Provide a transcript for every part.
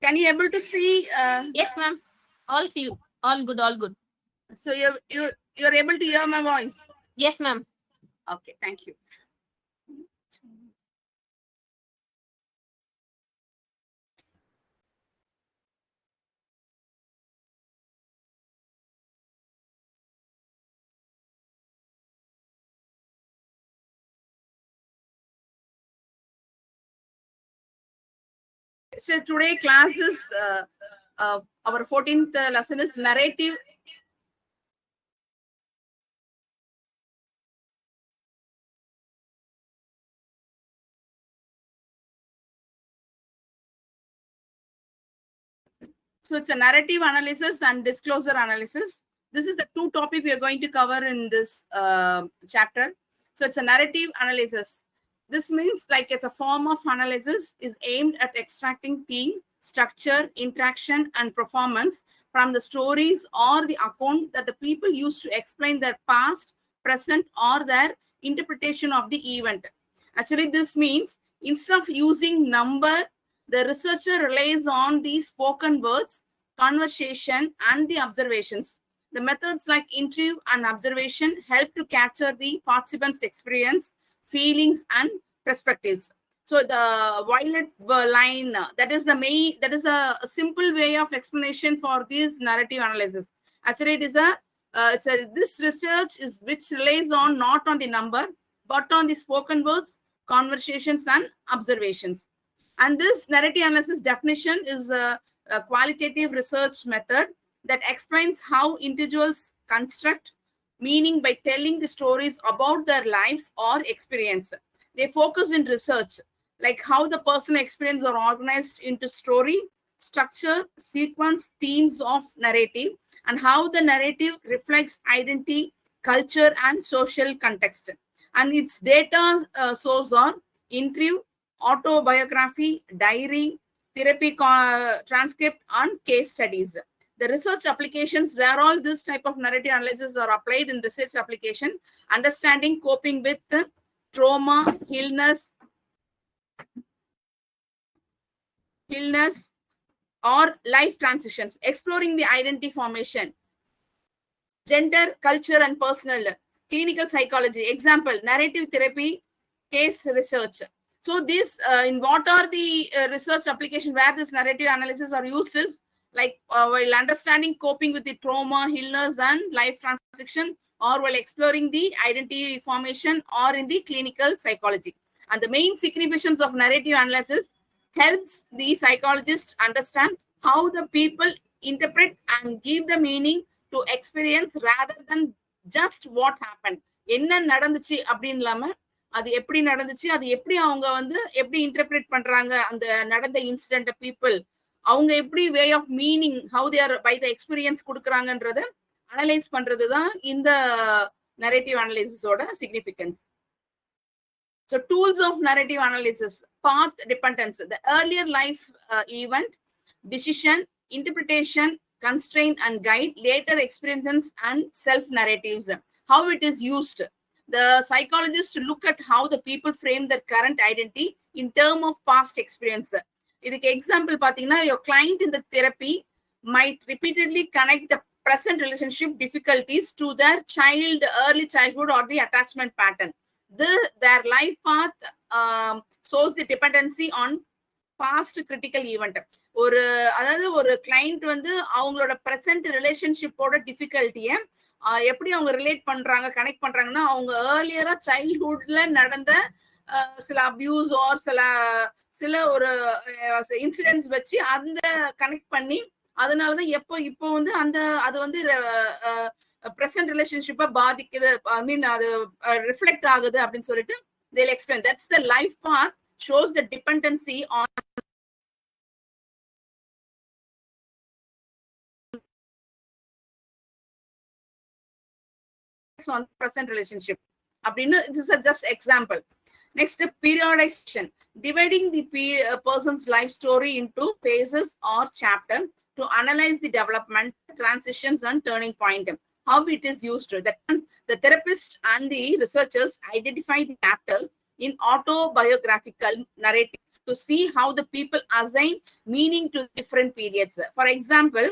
Can you able to see? Yes, ma'am. All clear. All good. All good. So you're able to hear my voice? Yes, ma'am. Okay, thank you. So today class is our 14th lesson is narrative. So it's a narrative analysis and disclosure analysis. This is the two topics we are going to cover in this chapter. So it's a narrative analysis. This means like it's a form of analysis is aimed at extracting theme, structure, interaction, and performance from the stories or the account that the people use to explain their past, present, or their interpretation of the event. Actually, this means instead of using number, the researcher relies on the spoken words, conversation, and the observations. The methods like interview and observation help to capture the participants' experience, feelings, and perspectives. So the violet line, that is a simple way of explanation for this narrative analysis. Actually, this research is which relies on not on the number, but on the spoken words, conversations, and observations. And this narrative analysis definition is a qualitative research method that explains how individuals construct meaning by telling the stories about their lives or experience. They focus in research, like how the personal experience are organized into story, structure, sequence, themes of narrative, and how the narrative reflects identity, culture, and social context. And its data source are interview, autobiography, diary, therapy transcript, and case studies. The research applications where all this type of narrative analysis are applied in research application, understanding coping with trauma, illness, or life transitions, exploring the identity formation, gender, culture, and personal, clinical psychology. Example, narrative therapy, case research. So this, in what are the research application where this narrative analysis are used is like while understanding coping with the trauma, illness, and life transition, or while exploring the identity formation, or in the clinical psychology. And the main significance of narrative analysis helps the psychologist understand how the people interpret and give the meaning to experience rather than just what happened. என்ன நடந்துச்சு அப்படின்னு இல்லாம அது எப்படி நடந்துச்சு, அது எப்படி அவங்க வந்து எப்படி இன்டர்பிரேட் பண்றாங்க அந்த நடந்த இன்சிடென்ட் பீப்புள், அவங்க எப்படி way of meaning how they are by the experience கொடுக்குறாங்கன்றத அனலைஸ் பண்றதுதான் இந்த நரேட்டிவ் அனலைசிஸோட significance. So tools of narrative analysis: path dependence, the earlier life event, decision, interpretation, constraint, and guide, later experiences and self-narratives. How it is used. The psychologists look at how the people frame their current identity in terms of past experience. இதுக்கு example பார்த்தீங்கன்னா, your client in the therapy might repeatedly connect the present relationship difficulties to their early childhood or the attachment pattern. Their life path shows the dependency on past critical event. அதாவது ஒரு client வந்து அவங்களோட present ரிலேஷன்ஷிப்போட டிஃபிகல்ட்டியை எப்படி அவங்க relate பண்றாங்க, connect பண்றாங்கன்னா, அவங்க ஏர்லியரா சைல்ட்ஹுட்ல நடந்த சில அபியூஸ் ஆர் சில ஒரு இன்சிடென்ட்ஸ் வச்சு அந்த கனெக்ட் பண்ணி, அதனாலதான் இப்போ வந்து அது வந்து பிரசன்ட் ரிலேஷன்ஷிப்பை பாதிக்குது, ஐ மீன் அது ரிஃப்ளெக்ட் ஆகுது அப்படின்னு சொல்லிட்டு they'll explain. That's the life path shows the dependency on present relationship. This is just example. Next, periodization, dividing the person's life story into phases or chapter to analyze the development, transitions, and turning point. How it is used. The therapist and the researchers identify the chapters in autobiographical narrative to see how the people assign meaning to different periods. For example,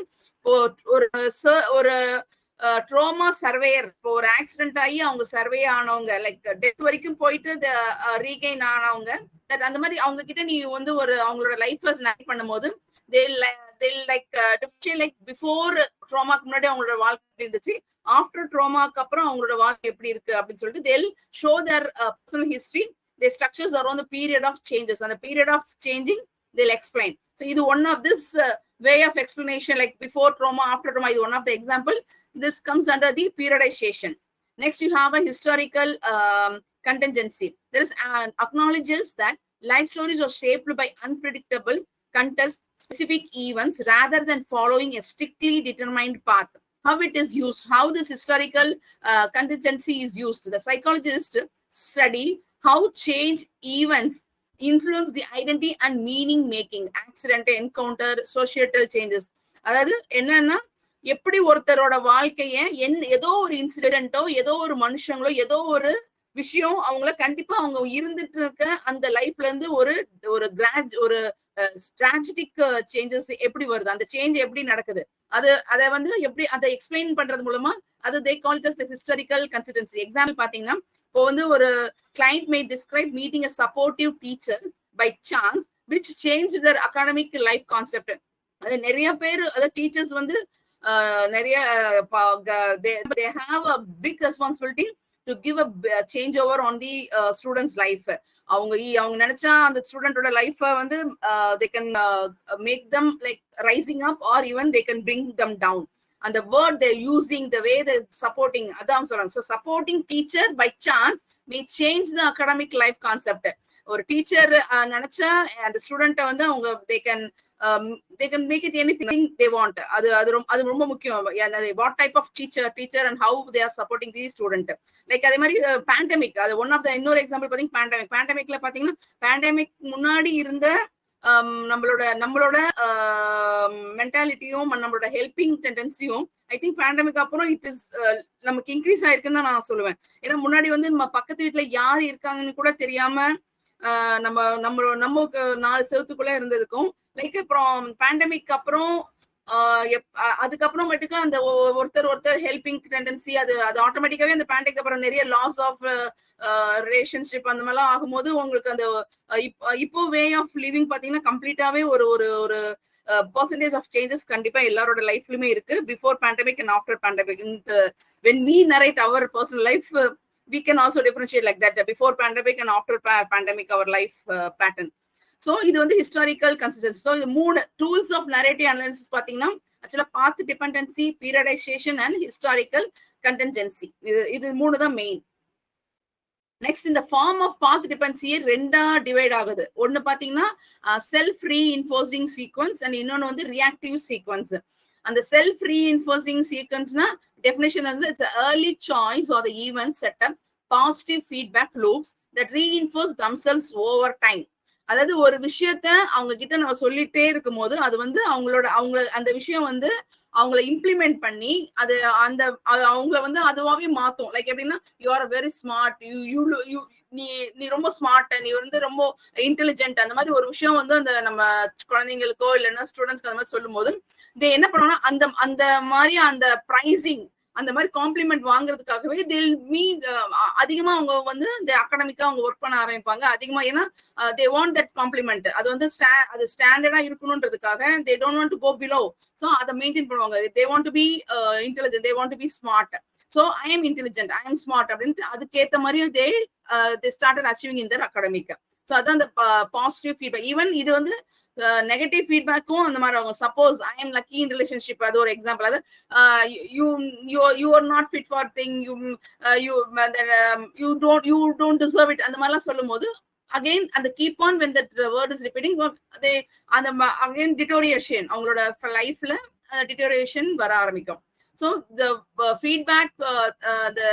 ஒரு trauma surveyor, இப்போ ஒரு accident ஆகி அவங்க survey ஆனவங்க, like death வரைக்கும் போயிட்டு regain ஆனவங்க, அந்த மாதிரி அவங்க கிட்ட நீ வந்து ஒரு அவங்களோட லைஃப்ல நரேட் பண்ணும்போது லைக் பிஃபோர் ட்ராமாக்கு முன்னாடி அவங்களோட வாழ்க்கை இருந்துச்சு, ஆஃப்டர் ட்ராமாக்கு அப்புறம் அவங்களோட வாழ்க்கை எப்படி இருக்கு அப்படின்னு சொல்லிட்டு they'll show their personal history, their structures around the period of changes, and the period of changing they'll explain. So இது one of this way of explanation, like before trauma, after trauma, is one of the example. This comes under the periodization. Next, we have a historical contingency. There is acknowledges that life stories are shaped by unpredictable context specific events rather than following a strictly determined path. How it is used, how this historical contingency is used. The psychologists study how change events influence the identity and meaning making, accident, encounter, societal changes. அதாவது என்னன்னா, எப்படி ஒருத்தரோட வாழ்க்கைய ஏதோ ஒரு இன்சிடென்ட்டோ, ஏதோ ஒரு மனுஷங்களோ, ஏதோ ஒரு விஷயம் அவங்கள கண்டிப்பா அவங்க இருந்துட்டு இருக்க அந்த லைஃப்ல இருந்து ஒரு ஸ்ட்ராட்டஜிக் சேஞ்சஸ் எப்படி வருது, அந்த சேஞ்ச் எப்படி நடக்குது, அதை வந்து எப்படி அதை எக்ஸ்பிளைன் பண்றது மூலமா அது they call it as the historical consistency. Example பாத்தீங்கன்னா, இப்போ வந்து ஒரு client may describe meeting a supportive teacher by chance which changed their academic life concept. அது நிறைய பேர், அதாவது டீச்சர்ஸ் வந்து நிறைய they have a big responsibility to give a change over on the students life. அவங்க நினைச்சா அந்த ஸ்டூடெண்டோட லைஃப வந்து they can make them like rising up, or even they can bring them down. And the word they're using, the way they're supporting, அதான் சொல்றாங்க. So supporting teacher by chance may change the academic life concept. ஒரு teacher நினைச்சா அந்த ஸ்டூடெண்ட்டை வந்து அவங்க they can make it anything they want. அது ரொம்ப முக்கியம். What type of teacher and how they are supporting the student. Like அதே மாதிரி pandemic, அது one of the இன்னொரு எக்ஸாம்பிள் பாத்தீங்கன்னா pandemicல பாத்தீங்கன்னா, pandemic முன்னாடி இருந்த நம்மளோட மென்டாலிட்டியும் நம்மளோட ஹெல்பிங் டெண்டன்சியும் ஐ திங்க் பேண்டமிக் அப்புறம் இட் இஸ் நமக்கு இன்க்ரீஸ் ஆயிருக்குன்னு தான் நான் சொல்லுவேன். ஏன்னா முன்னாடி வந்து நம்ம பக்கத்து வீட்டுல யாரு இருக்காங்கன்னு கூட தெரியாம நமக்கு 4 செவத்துக்குள்ள இருந்ததுக்கும், லைக் அப்புறம் பேண்டமிக் அப்புறம் அதுக்கப்புறம் மட்டுக்கு அந்த ஒருத்தர் ஹெல்பிங் டெண்டன்சி அது ஆட்டோமேட்டிக்காவே அந்த பேண்டமிக் அப்புறம் நிறைய லாஸ் ஆஃப் ரிலேஷன்ஷிப் அந்த மாதிரிலாம் ஆகும்போது உங்களுக்கு அந்த இப்போ வே ஆஃப் லிவிங் பாத்தீங்கன்னா கம்ப்ளீட்டாவே ஒரு பெர்சன்டேஜ் ஆஃப் சேஞ்சஸ் கண்டிப்பா எல்லாரோட லைஃப்லயுமே இருக்கு, before pandemic and after pandemic. when we narrate our personal life, we can also differentiate like that, before pandemic and after pandemic our life pattern. So இது வந்து historical consistency. So இது 3 tools of narrative analysis பாத்தீங்கன்னா actually path dependency, periodization and historical contingency. இது 3 தான் main. Next, இந்த form of path டிபெண்டன்சியே 2ஆ divide ஆகுது. ஒன்னு பாத்தீங்கன்னா செல்ஃப் ரீஇன்ஃபோர்சிங் சீக்வன்ஸ் அண்ட் இன்னொன்னு வந்து ரியாக்டிவ் சீக்வன்ஸ். அந்த செல்ஃப் ரீஇன்ஃபோர்சிங் சீக்வன்ஸ்னா டெஃபினிஷன் வந்து it's early choice or the event setup positive feedback loops that reinforce themselves over time. அதாவது ஒரு விஷயத்த அவங்க கிட்ட நம்ம சொல்லிட்டே இருக்கும் போது அது வந்து அவங்க அந்த விஷயம் வந்து அவங்களை இம்ப்ளிமெண்ட் பண்ணி அது அவங்கள வந்து அதுவாவே மாத்தும். லைக் எப்படின்னா, யூ ஆர் வெரி ஸ்மார்ட், நீ ரொம்ப ஸ்மார்ட், நீ வந்து ரொம்ப இன்டெலிஜென்ட், அந்த மாதிரி ஒரு விஷயம் வந்து அந்த நம்ம குழந்தைங்களுக்கோ இல்லைன்னா ஸ்டூடெண்ட்ஸ்க்கு அந்த மாதிரி சொல்லும் போது என்ன பண்ணுவாங்கன்னா, அந்த மாதிரி அந்த பிரைசிங் அந்த மாதிரி காம்ப்ளிமெண்ட் வாங்குறதுக்காகவே அதிகமா அவங்க வந்து இந்த அகாடமிக்கா அவங்க ஒர்க் பண்ண ஆரம்பிப்பாங்க அதிகமா. ஏன்னா they want that compliment. அது வந்து அது ஸ்டாண்டர்டா இருக்கணும்ன்றதுக்காக they don't want to go below. So அதை மெயின்டைன் பண்ணுவாங்க. they want to be intelligent, they want to be smart. So I am intelligent, I am smart அப்படின்ட்டு அதுக்கேற்ற மாதிரி they started achieving in their academic. So அதான் அந்த positive feedback. Even இது வந்து negative ஃபீட்பேக்கும் அந்த மாதிரி ஆகும். Suppose I am lucky in relationship, அது ஒரு எக்ஸாம்பிள். அது you are not fit for thing, you don't deserve it, அந்த மாதிரிலாம் சொல்லும் போது again and the keep on when that word is repeating, they and again deterioration, அவங்களோட லைஃப்ல deterioration வர ஆரம்பிக்கும். So the feedback, the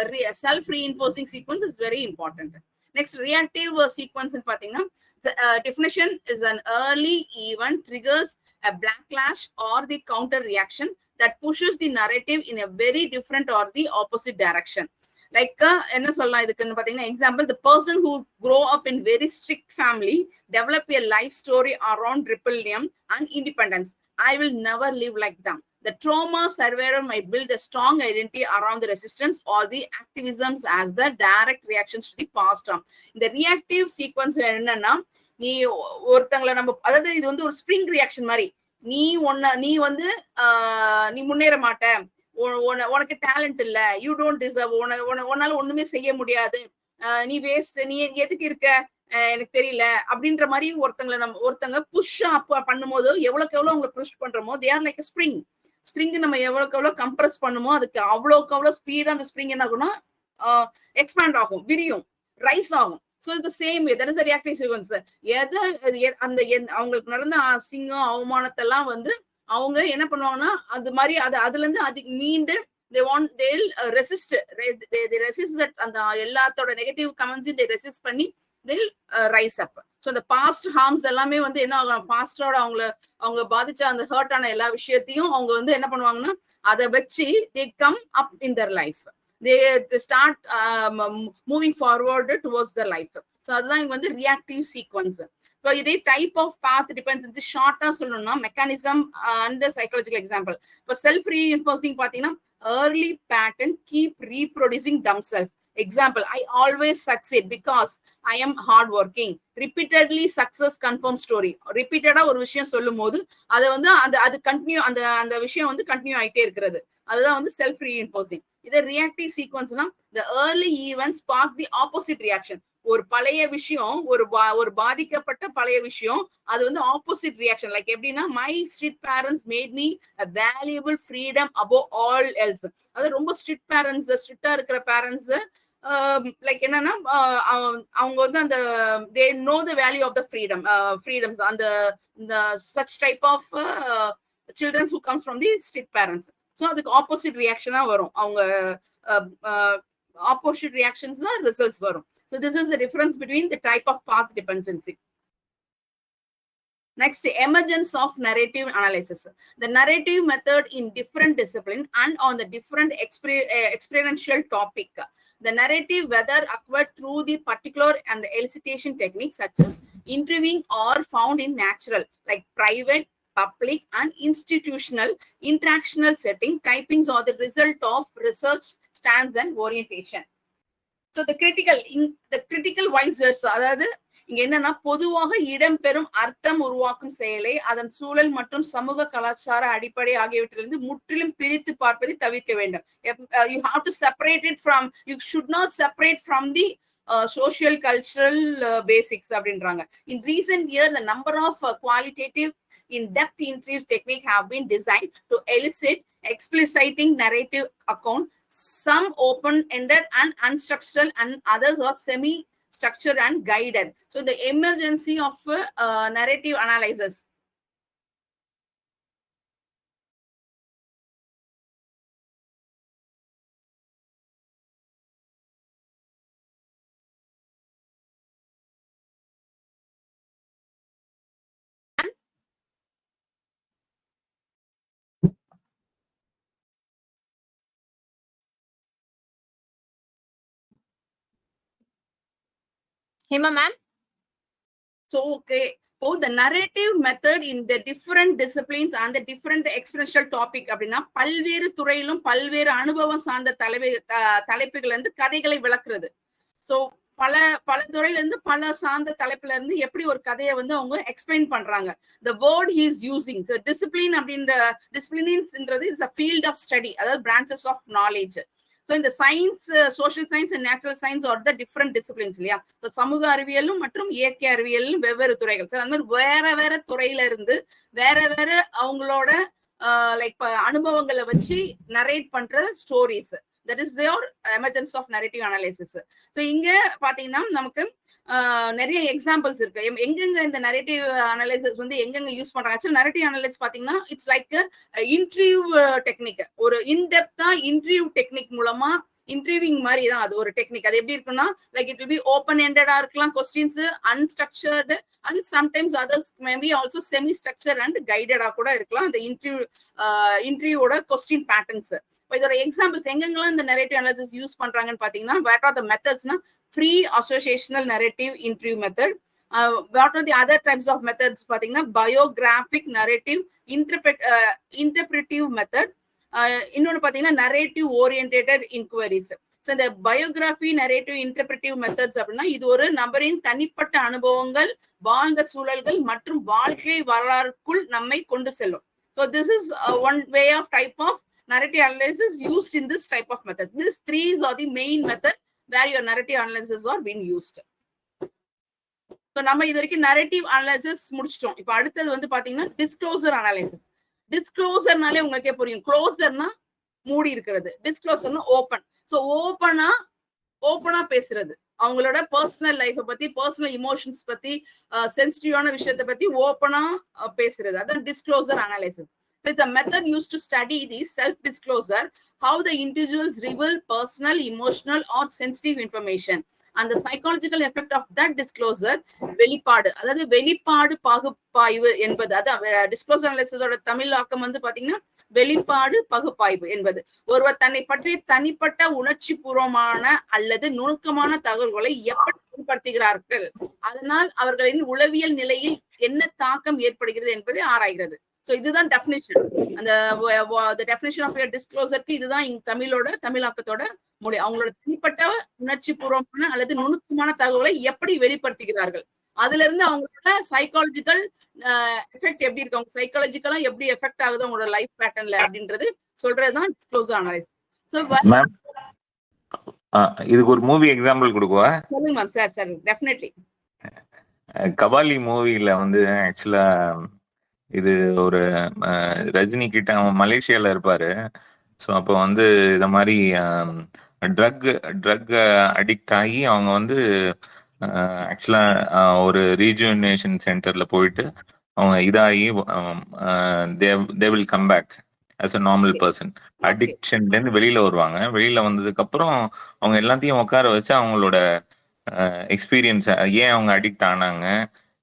self reinforcing sequence is very important. Next, reactive sequence in பாத்தீங்கன்னா, the definition is an early event triggers a backlash or the counter reaction that pushes the narrative in a very different or the opposite direction. Like என்ன சொல்லலாம் இதுக்குன்னு பாத்தீங்கன்னா example the person who grow up in very strict family develop a life story around rebellion and independence. I will never live like them. The trauma survivor might build a strong identity around the resistance or the activisms as the direct reactions to the past trauma. இந்த reactive sequence என்னன்னா நீ ஒருத்தங்களை நம்ம அதாவது இது வந்து ஒரு spring reaction மாதிரி நீ வந்து நீ முன்னேற மாட்ட உனக்கு டேலண்ட் இல்ல யூ டோன்ட் டிசர்வ் உன்னால ஒண்ணுமே செய்ய முடியாது நீ வேஸ்ட் நீ எதுக்கு இருக்க எனக்கு தெரியல அப்படின்ற மாதிரி ஒருத்தங்க புஷ் அப் பண்ணும்போது எவ்வளவுக்கு எவ்வளவு அவங்க புஷ் பண்றோமோ தே ஆர் லைக் ஸ்ப்ரிங் நம்ம எவ்வளவுக்கு எவ்வளவு கம்ப்ரஸ் பண்ணுமோ அதுக்கு அவ்வளவுக்கு அவ்வளவு ஸ்பீடா அந்த ஸ்ப்ரிங் என்ன ஆகும்னா எக்ஸ்பேண்ட் ஆகும் விரியும் ரைஸ் ஆகும். So it's the same way. That is the reactive sequence. அந்த அவங்களுக்கு நடந்த அசிங்கம் அவமானத்தெல்லாம் வந்து அவங்க என்ன பண்ணுவாங்கன்னா அது மாதிரி அதுல இருந்து அதுக்கு மீண்டு they'll resist that அந்த எல்லாத்தோட நெகட்டிவ் கமெண்ட்ஸ் they resist பண்ணி they'll rise up. So the past harms எல்லாமே வந்து என்ன ஆகும் பாஸ்டோட அவங்க பாதிச்ச அந்த ஹர்ட் ஆன எல்லா விஷயத்தையும் அவங்க வந்து என்ன பண்ணுவாங்கன்னா அதை வச்சு they come up in their life. They start moving forward towards their life. So அதுதான் இங்க வந்து reactive sequence. So இதே type of path dependency ஷார்ட்டா சொல்லணும்னா மெக்கானிசம் அண்ட் சைக்காலஜிக்கல் எக்ஸாம்பிள். இப்போ செல்ஃப் ரீஇன்ஃபோர்சிங் பாத்தீங்கன்னா early pattern keep reproducing themselves. Example, I always succeed because I am hardworking. Repeatedly success confirm story. Repeatedா ஒரு விஷயம் சொல்லும் போது அதை வந்து அது கண்டினியூ அந்த விஷயம் வந்து கண்டினியூ ஆயிட்டே இருக்கிறது. அதுதான் வந்து செல்ஃப் ரீஇன்ஃபோர்சிங். இதே reactive சீக்வன்ஸ்னா the early events spark the opposite reaction. ஒரு பழைய விஷயம் ஒரு பாதிக்கப்பட்ட பழைய விஷயம் அது வந்து ஆப்போசிட் ரியாக்ஷன். லைக் எப்படின்னா my strict parents made me a valuable freedom above all else. அது ரொம்ப ஸ்ட்ரிக்ட் பேரண்ட்ஸ் ஸ்ட்ரிக்டா இருக்கிற பேரண்ட்ஸ் லைக் என்னன்னா அவங்க வந்து அந்த they know the value of the freedoms அந்த such type of children who comes from the strict parents. So அதுக்கு ஆப்போசிட் ரியாக்ஷனா வரும். அவங்க ஆப்போசிட் ரியாக்ஷன்ஸ் தான் ரிசல்ட்ஸ் வரும். So this is the difference between the type of path dependency. Next, emergence of narrative analysis. The narrative method in different discipline and on the different experiential topic. The narrative whether acquired through the particular and elicitation techniques such as interviewing or found in natural like private, public and institutional interactional setting typings are the result of research stance and orientation. So the critical vice versa. அதாவது இங்க என்னன்னா பொதுவாக இடம்பெறும் அர்த்தம் உருவாக்கும் செயலை அதன் சூழல் மற்றும் சமூக கலாச்சார அடிப்படை ஆகியவற்றிலிருந்து முற்றிலும் பிரித்து பார்ப்பதை தவிர்க்க வேண்டும். You have to separate it from, you should not separate from the social cultural basics அப்படின்றாங்க. In recent years, the number of qualitative in-depth interview techniques have been designed to elicit expliciting narrative account. Some open-ended and unstructured and others are semi-structured and guided. So the emergency of narrative analysis. Hema ma'am. So okay, so the narrative method in the different disciplines and the different experiential topic அப்படின்னா பல்வேறு துறையிலும் பல்வேறு அனுபவம் சார்ந்த தலைப்புகள் இருந்து கதைகளை விளக்குறது. So பல துறையில இருந்து பல சார்ந்த தலைப்புல இருந்து எப்படி ஒரு கதையை வந்து அவங்க எக்ஸ்பிளைன் பண்றாங்க. The word he is using, so discipline அப்படின்ற disciplinesன்றது is a field of study, அதாவது branches of knowledge. So in the science, social science and natural science are the different disciplines இல்லையா. So சமூக அறிவியலும் மற்றும் இயற்கை அறிவியலும் வெவ்வேறு துறைகள். So அந்த மாதிரி வேற துறையில இருந்து வேற அவங்களோட லைக் அனுபவங்களை வச்சு நரேட் பண்ற stories. That is your emergence of narrative analysis. So இங்க பாத்தீங்கன்னா நமக்கு நிறைய எக்ஸாம்பிள்ஸ் இருக்கு. எங்கெங்க இந்த நரேட்டிவ் அனலைசிஸ் வந்து எங்கெங்க யூஸ் பண்றாங்க. ஆக்சுவலி நரேட்டிவ் அனலைசிஸ் பாத்தீங்கன்னா இட்ஸ் லைக் இன்டர்வியூ டெக்னிக். ஒரு இன்டெப்தா இன்டர்வியூ டெக்னிக் மூலமா இன்டர்வியூங் மாதிரி தான் அது ஒரு டெக்னிக். அது எப்படி இருக்குன்னா like it will be open எண்டடா இருக்கலாம் questions, unstructured and sometimes others maybe also semi structure and கைடடா கூட இருக்கலாம் அந்த இன்டர்வியூவோட கொஸ்டின் பேட்டர்ன்ஸ். இதோட எக்ஸாம்பிள்ஸ் எங்கெங்கெல்லாம் இந்த நரேட்டிவ் அனாலிசிஸ் யூஸ் பண்றாங்கன்னு பாத்தீங்கன்னா, வாட் ஆர் த மெத்தட்ஸ்னா free associational narrative interview method. What are the other types of methods பாத்தீங்கன்னா, பயோகிராபிக் நரேட்டிவ் இன்டர்பிரேட்டிவ் மெத்தட். இன்னொன்னு பாத்தீங்கன்னா நரேட்டிவ் ஓரியன்டேட்டட் இன்குவரிஸ். ஸோ இந்த பயோகிராஃபி நரேட்டிவ் இன்டர்பிரேட்டிவ் மெத்தட்ஸ் அப்படின்னா இது ஒரு நபரின் தனிப்பட்ட அனுபவங்கள், வாழ்ந்த சூழல்கள் மற்றும் வாழ்க்கை வரலாறுக்குள் நம்மை கொண்டு செல்லும். So this is one way of type of narrative analysis used in this type of methods. These three are the main method where your narrative analysis are being used. So நம்ம இது வரைக்கும் narrative analysis முடிச்சிட்டோம். இப்போ அடுத்தது வந்து பாத்தீங்கன்னா disclosure analysis. Disclosureனாலே உங்களுக்கே புரியும். க்ளோசர்னா மூடி இருக்கிறது, டிஸ்க்ளோசர்னா ஓபன். ஸோ ஓப்பனா பேசுறது, அவங்களோட பர்சனல் லைஃப் பத்தி, பர்சனல் இமோஷன்ஸ் பத்தி, சென்சிட்டிவான விஷயத்தை பத்தி ஓப்பனா பேசுறது, அதான் disclosure analysis. So it's a method used to study the self-disclosure, how the individuals reveal personal, emotional or sensitive information and the psychological effect of that disclosure. வெளிப்பாடு, அதாவது வெளிப்பாடு பகுப்பாய்வு என்பது, அதான் டிஸ்க்ளோசர் அனாலிசிஸோட தமிழ் ஆக்கம் வந்து பாத்தீங்கன்னா வெளிப்பாடு பகுப்பாய்வு என்பது. ஒருவர் தன்னை பற்றி தனிப்பட்ட உணர்ச்சி பூர்வமான அல்லது நுணுக்கமான தகவல்களை எப்படி வெளிப்படுத்துகிறார்கள், அதனால் அவர்களின் உளவியல் நிலையில் என்ன தாக்கம் ஏற்படுகிறது என்பதை ஆராய்கிறது. So இதுதான் டெஃபினிஷன். அந்த டெஃபினிஷன் ஆஃப் டிஸ்க்ளோசருக்கு இதுதான் தமிழாக்கத்தோட மொழி. அவங்களோட தனிப்பட்ட உணர்ச்சி பூர்வமான அல்லது நுணுக்கமான தகவலை எப்படி வெளிப்படுத்துகிறார்கள், அதுல இருந்து அவங்களோட சைக்காலஜிக்கல் எஃபெக்ட் எப்படி இருக்கு, அவங்க சைக்காலஜிக்கலா எப்படி எஃபெக்ட் ஆகுது அவங்களோட லைஃப் பேட்டர்ன்ல அப்படின்றது சொல்றதுதான் டிஸ்க்ளோசர் அனாலிசிஸ். சோ மேம் இதுக்கு ஒரு மூவி எக்ஸாம்பிள் கொடுக்குவா? சொல்லுங்க ma'am. Sir sir definitely. Kabali மூவில வந்து ஆக்சுவலா இது ஒரு ரஜினி கிட்ட, அவன் மலேசியால இருப்பாரு. ஸோ அப்போ வந்து இத மாதிரி ட்ரக் அடிக்ட் ஆகி அவங்க வந்து ஆக்சுவலா ஒரு ரீஜுவனேஷன் சென்டர்ல போயிட்டு அவங்க இதாகி they will come back as a normal person. அடிக்ஷன்லேருந்து வெளியில வருவாங்க. வெளியில வந்ததுக்கு அப்புறம் அவங்க எல்லாத்தையும் உட்கார வச்சு அவங்களோட எக்ஸ்பீரியன்ஸ், ஏன் அவங்க அடிக்ட் ஆனாங்க,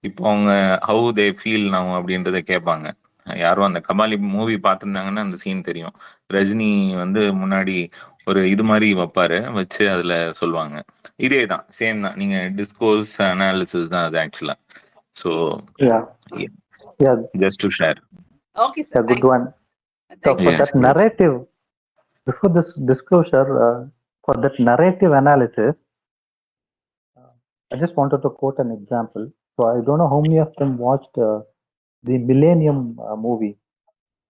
இப்போ அவங்க ஹவு தே ஃபீல் நவ் அப்படின்றத கேட்பாங்க. யாரும் அந்த கபாலி மூவி பார்த்துருந்தாங்கன்னா அந்த சீன் தெரியும். ரஜினி வந்து முன்னாடி ஒரு இது மாதிரி வைப்பாரு, வச்சு அதுல சொல்லுவாங்க. இதே தான், சேம் தான். நீங்க டிஸ்கோர்ஸ் அனாலிசிஸ் தான் அது ஆக்சுவலா. So just to share. Okay sir, good one. So for that narrative, before this disclosure, for that narrative analysis, I just wanted to quote an example. So I don't know how many of them watched the Millennium movie.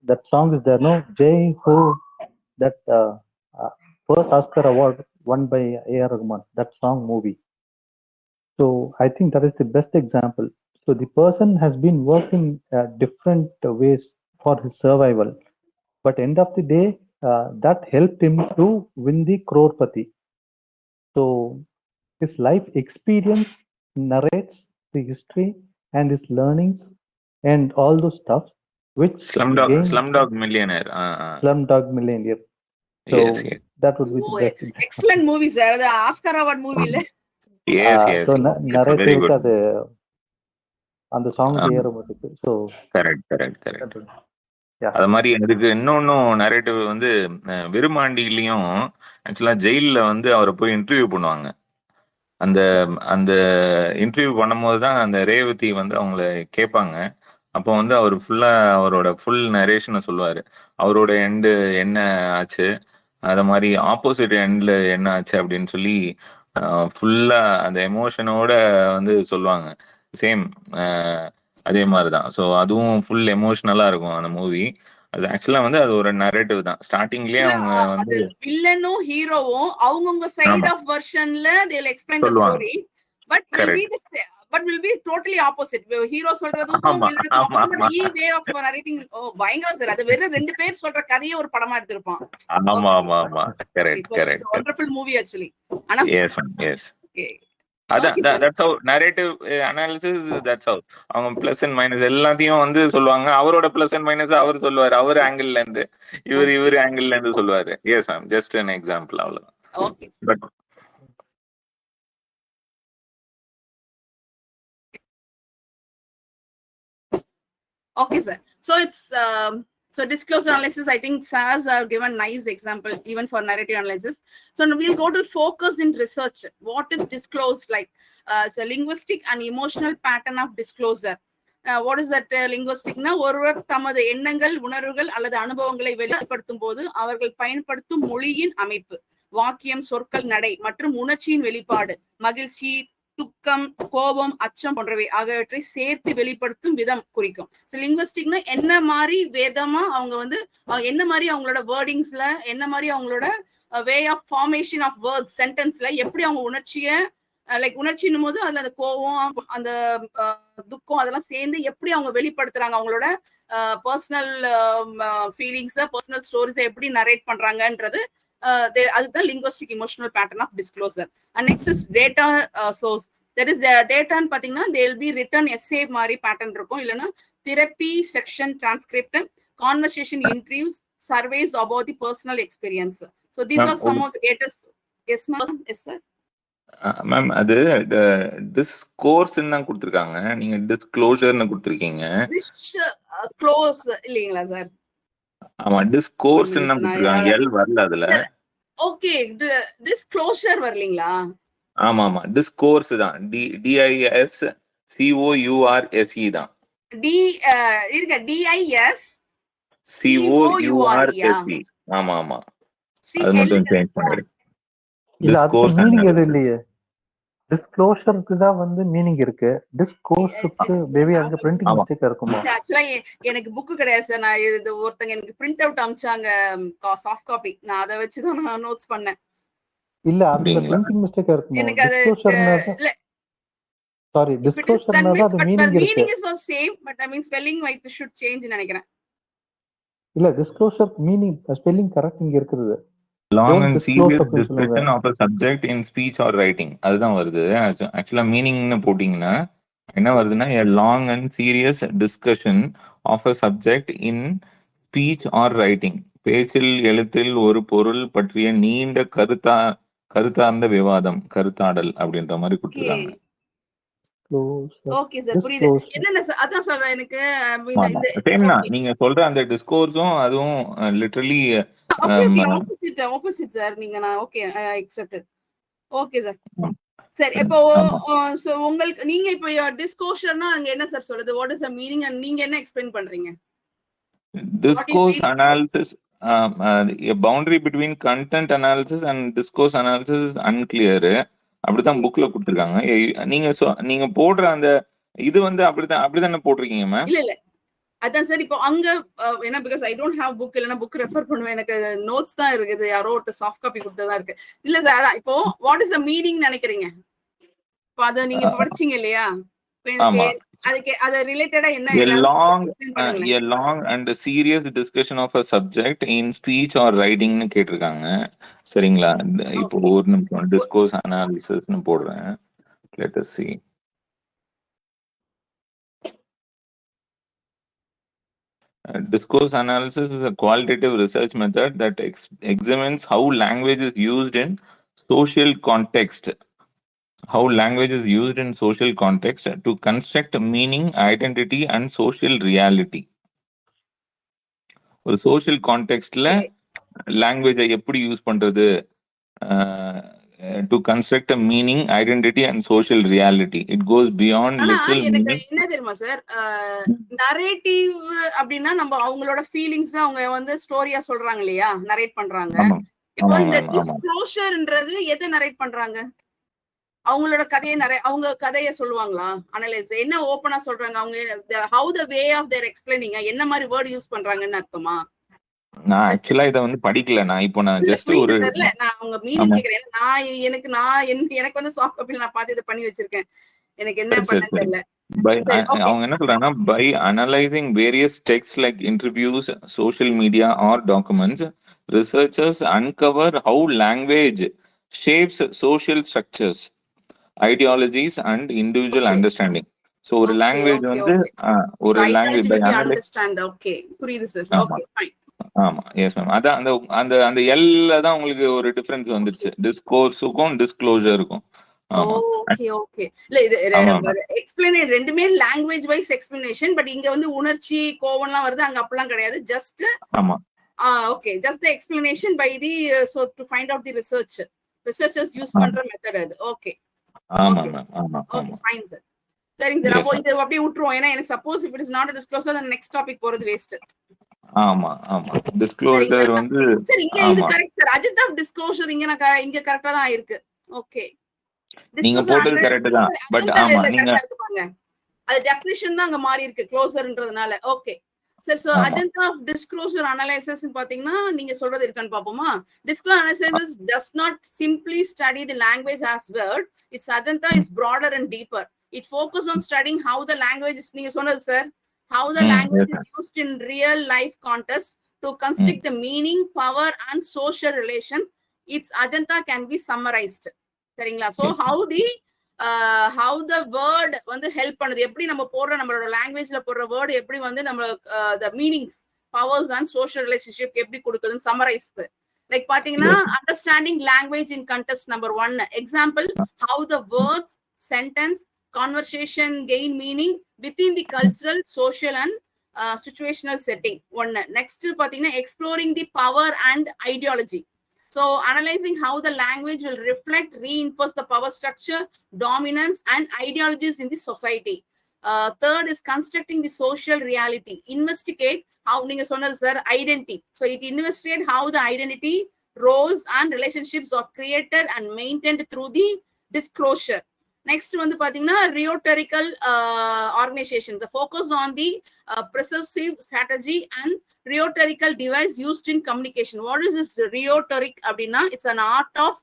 That song is there, no? Jay Ho, that first Oscar award won by A.R. Rahman, that song movie. So I think that is the best example. So the person has been working different ways for his survival, but end of the day, that helped him to win the crorepati. So his life experience narrates the history and his learnings and all those stuff, which Slumdog Millionaire. Slumdog Millionaire. So yes. that would be the best example. Excellent movie sir. The Oscar award movie le. Yes. So narrative அது அந்த song ஏறும்போது. So correct. அது மாதிரி அதுக்கு இன்னொன்னும் narrative வந்து விருமாண்டிலையும் ஆக்சுவலா ஜெயிலில் வந்து அவரை போய் இன்டர்வியூ பண்ணுவாங்க. அந்த இன்டர்வியூ பண்ணும்போது தான் அந்த ரேவதி வந்து அவங்கள கேட்பாங்க. அப்போ வந்து அவர் ஃபுல்லா அவரோட ஃபுல் நரேஷனை சொல்லுவாரு. அவரோட எண்டு என்ன ஆச்சு, அத மாதிரி ஆப்போசிட் எண்ட்ல என்ன ஆச்சு அப்படின்னு சொல்லி ஃபுல்லா அந்த எமோஷனோட வந்து சொல்லுவாங்க. சேம் அதே மாதிரி தான். ஸோ அதுவும் ஃபுல் எமோஷனலா இருக்கும் அந்த மூவி. அது ஆக்சுவலா வந்து அது ஒரு நரேட்டிவ் தான். ஸ்டார்டிங்லயே அவங்க வந்து வில்லனும் ஹீரோவும் அவங்கவங்க சைடு ஆஃப் வெர்ஷன்ல they will explain the story, but will be totally opposite. Hero சொல்றதுக்கும் வில்லனுக்கும் opposite, but he way of narrating பயங்கரம் சார். அது வெறும் ரெண்டு பேர் சொல்ற கதையை ஒரு படமா எடுத்திருப்பான். ஆமா கரெக்ட். wonderful movie actually. ஆனா yes that's how narrative analysis, that's how அவங்க பிளஸ் அண்ட் மைனஸ் எல்லாத்தையும் வந்து சொல்லுவாங்க. அவரோட பிளஸ் அண்ட் மைனஸ் அவர் சொல்லுவாரு, அவர் ஆங்கிள் இருந்து இவர் ஆங்கிள் இருந்து சொல்லுவாரு. Yes ma'am, just an example அவ்வளவுதான். Okay but okay sir. So it's So disclosure analysis, I think SARs have given nice example even for narrative analysis. So now we'll go to focus in research. What is disclosed like? So linguistic and emotional pattern of disclosure. What is that linguistic? ஒருவர் தமது எண்ணங்கள், உணர்வுகள் அல்லது அனுபவங்களை வெளிப்படுத்தும் போது அவர்கள் பயன்படுத்தும் மொழியின் அமைப்பு, வாக்கியம், சொற்கள், நடை மற்றும் உணர்ச்சியின் வெளிப்பாடு, மகிழ்ச்சி, துக்கம், கோபம், அச்சம் போன்றவை ஆகியவற்றை சேர்த்து வெளிப்படுத்தும் விதம் குறிக்கும். ஸோ லிங்குவிஸ்டிக்னா என்ன மாதிரி வேதமா அவங்க வந்து என்ன மாதிரி அவங்களோட வேர்டிங்ஸ்ல, என்ன மாதிரி அவங்களோட way of formation of words சென்டென்ஸ்ல எப்படி அவங்க உணர்ச்சியை லைக் உணர்ச்சின்னும் போது அதுல அந்த கோபம், அந்த துக்கம் அதெல்லாம் சேர்ந்து எப்படி அவங்க வெளிப்படுத்துறாங்க, அவங்களோட பர்சனல் ஃபீலிங்ஸ், பர்சனல் ஸ்டோரிஸை எப்படி நரேட் பண்றாங்கன்றது அதுதான் linguistic emotional pattern of disclosure. And next is data source. That is the data ன்னு பாத்தீங்கன்னா they will be written essay மாதிரி pattern இருக்கும், இல்லைன்னா therapy section transcript, conversation interviews, surveys about the personal experience. So these are some of the data. Yes ma'am. Yes sir. Ma'am அது discourse தான் கொடுத்துருக்காங்க, நீங்க டிஸ்க்ளோஷர்னு கொடுத்துருக்கீங்க. க்ளோஸ் இல்லைங்களா சார்? ஆமா, டிஸ்கோர்ஸ் தான் கொடுத்துருக்காங்க, எல் வரல அதுல. ஓகே, டிஸ்க்ளோஷர் வரலீங்களா? ஆமா ஆமா, டிஸ்கோர்ஸ் தான், DISCOURSE தான். இருங்க, DISCOURSE. ஆமா ஆமா, அது மட்டும் சேஞ்ச் பண்ணிடு. இல்ல, அதுக்கு மீனிங் எது இல்லையே. டிஸ்க்ளோஷருக்கு தான் வந்து மீனிங் இருக்கு, டிஸ்கோர்ஸுக்கு மேபி அங்க பிரிண்டிங் மிஸ்டேக் இருக்குமா? ஆக்சுவலா எனக்கு புக் கிடையாது சார், நான் இது ஒருத்தங்க எனக்கு பிரிண்ட் அவுட் அனுப்பிச்சாங்க சாஃப்ட் காப்பி, நான் அதை வச்சு தான் நான் நோட்ஸ் பண்ணேன். இல்ல, அந்த பிரிண்டிங் மிஸ்டேக் இருக்குமா? எனக்கு அது இல்ல, சாரி, டிஸ்க்ளோஷர்னா அது மீனிங் இருக்கு. Meaning is same, but I mean spelling wise should change நினைக்கிறேன். இல்ல, டிஸ்க்ளோஷர் மீனிங் ஸ்பெல்லிங் கரெக்ட் இங்க இருக்குது. Long and serious discussion of a subject in speech or writing, அதுதான் வருது. ஆக்சுவலா மீனிங்னு போட்டீங்கன்னா என்ன வருதுன்னா, a long and serious discussion of a subject in speech or writing, பேச்சில் எழுத்தில் ஒரு பொருள் பற்றிய நீண்ட கருத்தார்ந்த விவாதம், கருத்தாடல் அப்படின்ற மாதிரி கொடுத்துருக்காங்க. ஓகே சார், புரியுது. என்னன்னா அதான் சொல்றேன், எனக்கு நீங்க சொல்ற அந்த டிஸ்கோர்ஸும் அதுவும் லிட்டரலி ஆப்போசிட் சார். நீங்க நான் ஓகே அக்செப்டட். Okay sir. சரி, இப்போ சோ உங்களுக்கு நீங்க இப்போ டிஸ்கோஷர்னா அங்க என்ன சார் சொல்றது? What is the meaning and நீங்க என்ன எக்ஸ்பிளைன் பண்றீங்க? Discourse analysis, a boundary between content analysis and discourse analysis is unclear. அப்படிதான் புக்ல கொடுத்துருக்காங்க. நீங்க போடுற அந்த இது வந்து அப்படிதானே போட்டிருக்கீங்க மேம்? இல்ல இல்ல, அதான் சார். இப்போ அங்க ஏன்னா because I don't have book, இல்லைன்னா புக் ரெஃபர் பண்ணுவேன், எனக்கு நோட்ஸ் தான் இருக்குது, யாரோ ஒருத்தர் சாஃப்ட் காப்பி கொடுத்ததா இருக்கு. இல்ல சார், அதான் இப்போ வாட் இஸ் த மீனிங் நினைக்கிறீங்க? இப்போ அதை நீங்க படிச்சீங்க இல்லையா? அதுக்கு அது ரிலேட்டடா என்ன? a long and serious discussion of a subject in speech or writing னு கேட்டிருக்காங்க. சரிங்களா? இப்போ ஒரு நிமிஷம் டிஸ்கோர்ஸ் அனாலிசிஸ்னு போடுறேன். Let us see. Discourse analysis is a qualitative research method that examines how language is used in social context. How language is used in social context to construct meaning, identity, and social reality. ஒரு social contextல language எப்படி use பண்றது to construct a meaning, identity, and social reality. It goes beyond literal meaning. என்ன தெரியுமா sir, narrative அப்படின்னா நம்ம அவங்களோட feelings அவங்க வந்து ஸ்டோரியா சொல்றாங்க இல்லையா, நரேட் பண்றாங்க. இப்போ இந்த டிஸ்க்ளோஷர்ன்றது எதை நரேட் பண்றாங்க? அவங்களோட கதையை அவங்க கதையை சொல்லுவாங்களா? அனலைஸ் என்ன ஓபனா சொல்றாங்க அவங்க? how the way of their explaining, என்ன மாதிரி வேர்ட் யூஸ் பண்றாங்கன்னு அர்த்தமா? நான் ஆக்சுவலா இத வந்து படிக்கல. நான் ஜஸ்ட் ஒரு நான் அவங்க மீனிங் கேக்குறேன். எனக்கு வந்து சாஃப்ட் காப்பில நான் பார்த்து இத பண்ணி வச்சிருக்கேன். எனக்கு என்ன பண்ணன்னு தெரியல. அவங்க என்ன சொல்றாங்கன்னா, by analyzing various texts like interviews, social media or documents, researchers uncover how language shapes social structures, ideologies and individual understanding. So ஒரு லாங்குவேஜ் வந்து ஒரு லாங்குவேஜ் பை அண்டர்ஸ்டாண்ட். ஓகே, புரியுது சார். Okay fine. ஆமா, எஸ் மேம். அதான் அந்த அந்த எல்ல தான் உங்களுக்கு ஒரு டிஃபரன்ஸ் வந்துருச்சு, டிஸ்கோர்ஸுக்கும் டிஸ்க்ளோஷருக்கும். Okay okay. இல்ல இது எக்ஸ்பிளனேஷன் ரெண்டுமே லாங்குவேஜ் வைஸ் எக்ஸ்பிளனேஷன். பட் இங்க வந்து உணர்ச்சி கோவம்லாம் வருது, அங்க அப்பலாம் கிடையாது. ஜஸ்ட் ஆமா okay, just the explanation by the so to find out the researchers use பண்ற மெத்தட் அது. ஓகே ஆமா மேம் ஆமா ஓகே ஆமா ஃபைன் சார். சரிங்க சார், அப்போ இது அப்படியே விட்டுருவோம். ஏன்னா எனக்கு suppose it is not a disclosure then next topic போறது வேஸ்ட். ஆமா ஆமா டிஸ்க்ளோசர் வந்து சார் இங்க இது கரெக்ட் சார். அஜித் ஆஃப் டிஸ்க்ளோசர் இங்க கரெக்ட்டா தான் இருக்கு. ஓகே நீங்க போட்டது கரெக்ட் தான். பட் ஆமா நீங்க அது டெஃபினிஷன் தான் அங்க மாறி இருக்கு க்ளோசர்ன்றதுனால. Okay sir. So agenda of disclosure analysis பாத்தீங்கன்னா நீங்க சொல்றது இருக்கான்னு பாப்போமா. Disclosure analysis does not simply study the language as word. Its agenda is broader and deeper. It focuses on studying how the language is, நீங்க சொன்னது sir, how the language is used in real life context to construct the meaning, power and social relations. Its agenda can be summarized. சரிங்களா. so how the word வந்து help பண்ணுது, எப்படி நம்ம போடுற நம்மளோட லாங்குவேஜ்ல போடுற வேர்ட் எப்படி வந்து நம்ம the meanings, powers and social relationship எப்படி கொடுக்குதுன்னு சம்மரைஸ். லைக் பாத்தீங்கன்னா understanding language in context number 1. Example, how the words, sentence, conversation gain meaning within the cultural, social and situational setting. 1. next பாத்தீங்கன்னா exploring the power and ideology. So analyzing how the language will reflect, reinforce the power structure, dominance and ideologies in the society. Third is constructing the social reality. Investigate how நீங்க சொன்னது sir identity. So it investigate how the identity, roles and relationships are created and maintained through the disclosure. Next வந்து பாத்தீங்கன்னா rhetorical organizations. The focus on the persuasive strategy and rhetorical device used in communication. What is this rhetoric அப்படின்னா? It's an art of